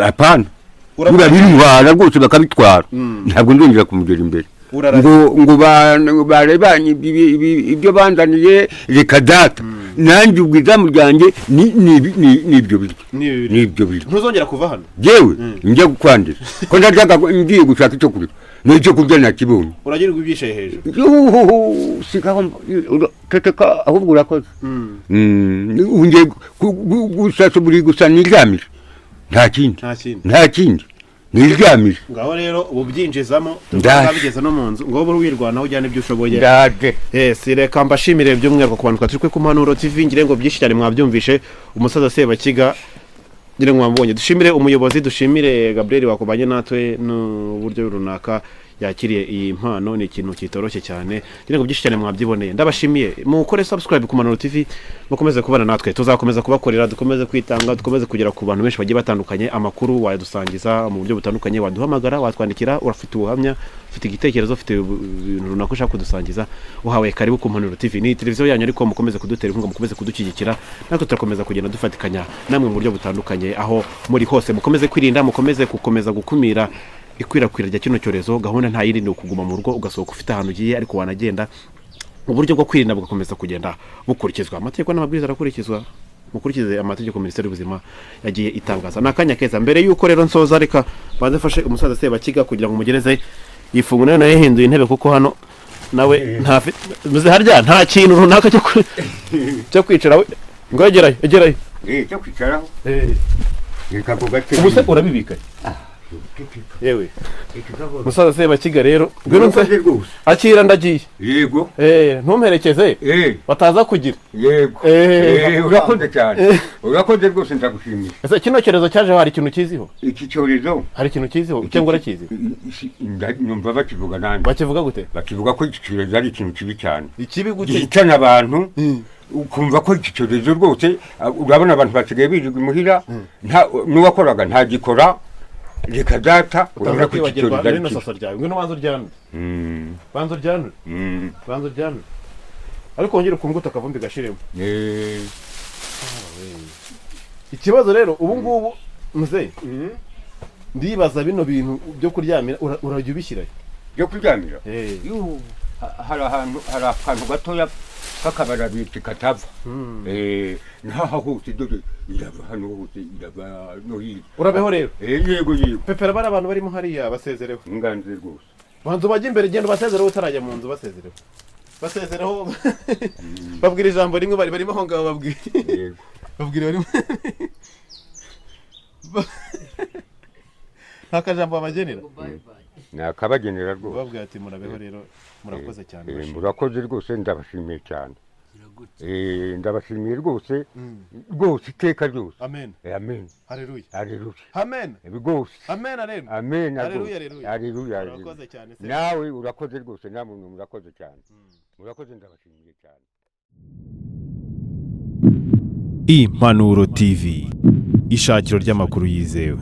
apana niba birwara rwose bakabitwara ntabwo nzongera kumugera imbere ngo barebanye ibyo banzaniye reka data nanjye ubwizamu ryanjye n'ibyo biryo ntuzongera kuva hano yewe njya gukwandira ko ndajyaga ngiye gushaka icyo kurya n'icyo kurya nakibonye uragirirwa ibyishaye hejuru sikaho teteka ahubwo urakoze ngiye gusasa buri gusa niryamire nta kindi niryamire ngaho rero ubu byinjizamo tukabigeza no mu nzu ngo buri wirwanaho ujyane ibyo ushoboye ndaje reka mbashimire by'umwihariko ku bantu turi ku Mpanuro TV ngire ngo byinshi cyane mwabyumvishe umusaza Sebakiga ngire ngo mwambonye dushimire umuyobozi dushimire Gabriel wakubanye natwe n'uburyo runaka yakiriye iyi mpano ni ikintu kitoroshye cyane ngire ngo byinshi cyane mwabyiboneye ndabashimiye mukore subscribe ku Mpanuro TV mukomeze kubana natwe tuzakomeza kubakorera dukomeze kwitanga dukomeze kugera ku bantu benshi bagiye batandukanye amakuru wayadusangiza mu buryo butandukanye waduhamagara watwandikira urafite ubuhamya ufite igitekerezo ufite ibintu runaka ushaka kudusangiza uhawe karibu ku Mpanuro TV ni televiziyo yanyu ariko mukomeze kudutera inkunga mukomeze kudushyigikira natwe turakomeza kugenda dufatikanya namwe mu buryo butandukanye aho muri hose mukomeze kwirinda mukomeze gukumira ikwirakwira rya kino cyorezo gahunda nta yindi ni ukuguma mu rugo ugasohoka ufite ahantu ugiye ariko wanagenda mu buryo bwo kwirinda bugakomeza kugenda bukurikizwa amategeko n'amabwiriza arakurikizwa mukurikize amategeko Minisiteri y'Ubuzima yagiye itangaza nakanya keza mbere yuko rero nsoza reka banze fashe umusaza Sebakiga kugira ngo mugereze ifunguro nayo yahinduye intebe kuko hano nawe harya nta kintu runaka cyo kwicara we ngo egerayo cyo kwicaraho reka ko gace ubuse urabibika yewe musaza Sebakiga rero akira ndagiye yego ntumperekeze bataza kugira yego urakoze cyane urakoze rwose ndagushimiye ese kino cyorezo cyaje hari ikintu kiziho iki cyorezo hari ikintu kiziho cyangwa urakizi numva bakivuga nanjye bakivuga gute bakivuga ko iki cyorezo ari ikintu kibi cyane ikibi gute gihitana abantu ukumva ko iki cyorezo rwose urabona abantu basigaye birirwa imuhira n'uwakoraga ntagikora reka data urabona ko iki cyorezo ari kibi ngwino banza uryane ariko wongere ukunguta akavumbi gashiremo ikibazo rero ubu ngubu muze ndibaza bino bintu byo kuryamira urajya ubishyirayo byo kuryamira hari akantu gatoya k'akabariro katava ntaha hose dore irava hano hose irava no hirya urabeho rero yego pepera bari abantu barimo hariya basezereho inganze rwose banza bajya imbere genda basezereho utarajya mu nzu basezereho babwira ijambo rimwe barimo aho ngaho babwira barimo nta kajambo babagenera ni akabagenera rwose babwira ati murabeho rero murakoze cyane murakoze rwose ndabashimiye cyane ndabashimiye rwose iteka ryose amen amen haleluya amen rwose amen haleluya murakoze cyane nawe urakoze rwose namwe murakoze cyane murakoze ndabashimiye cyane Impanuro TV ishakiro ry'amakuru yizewe.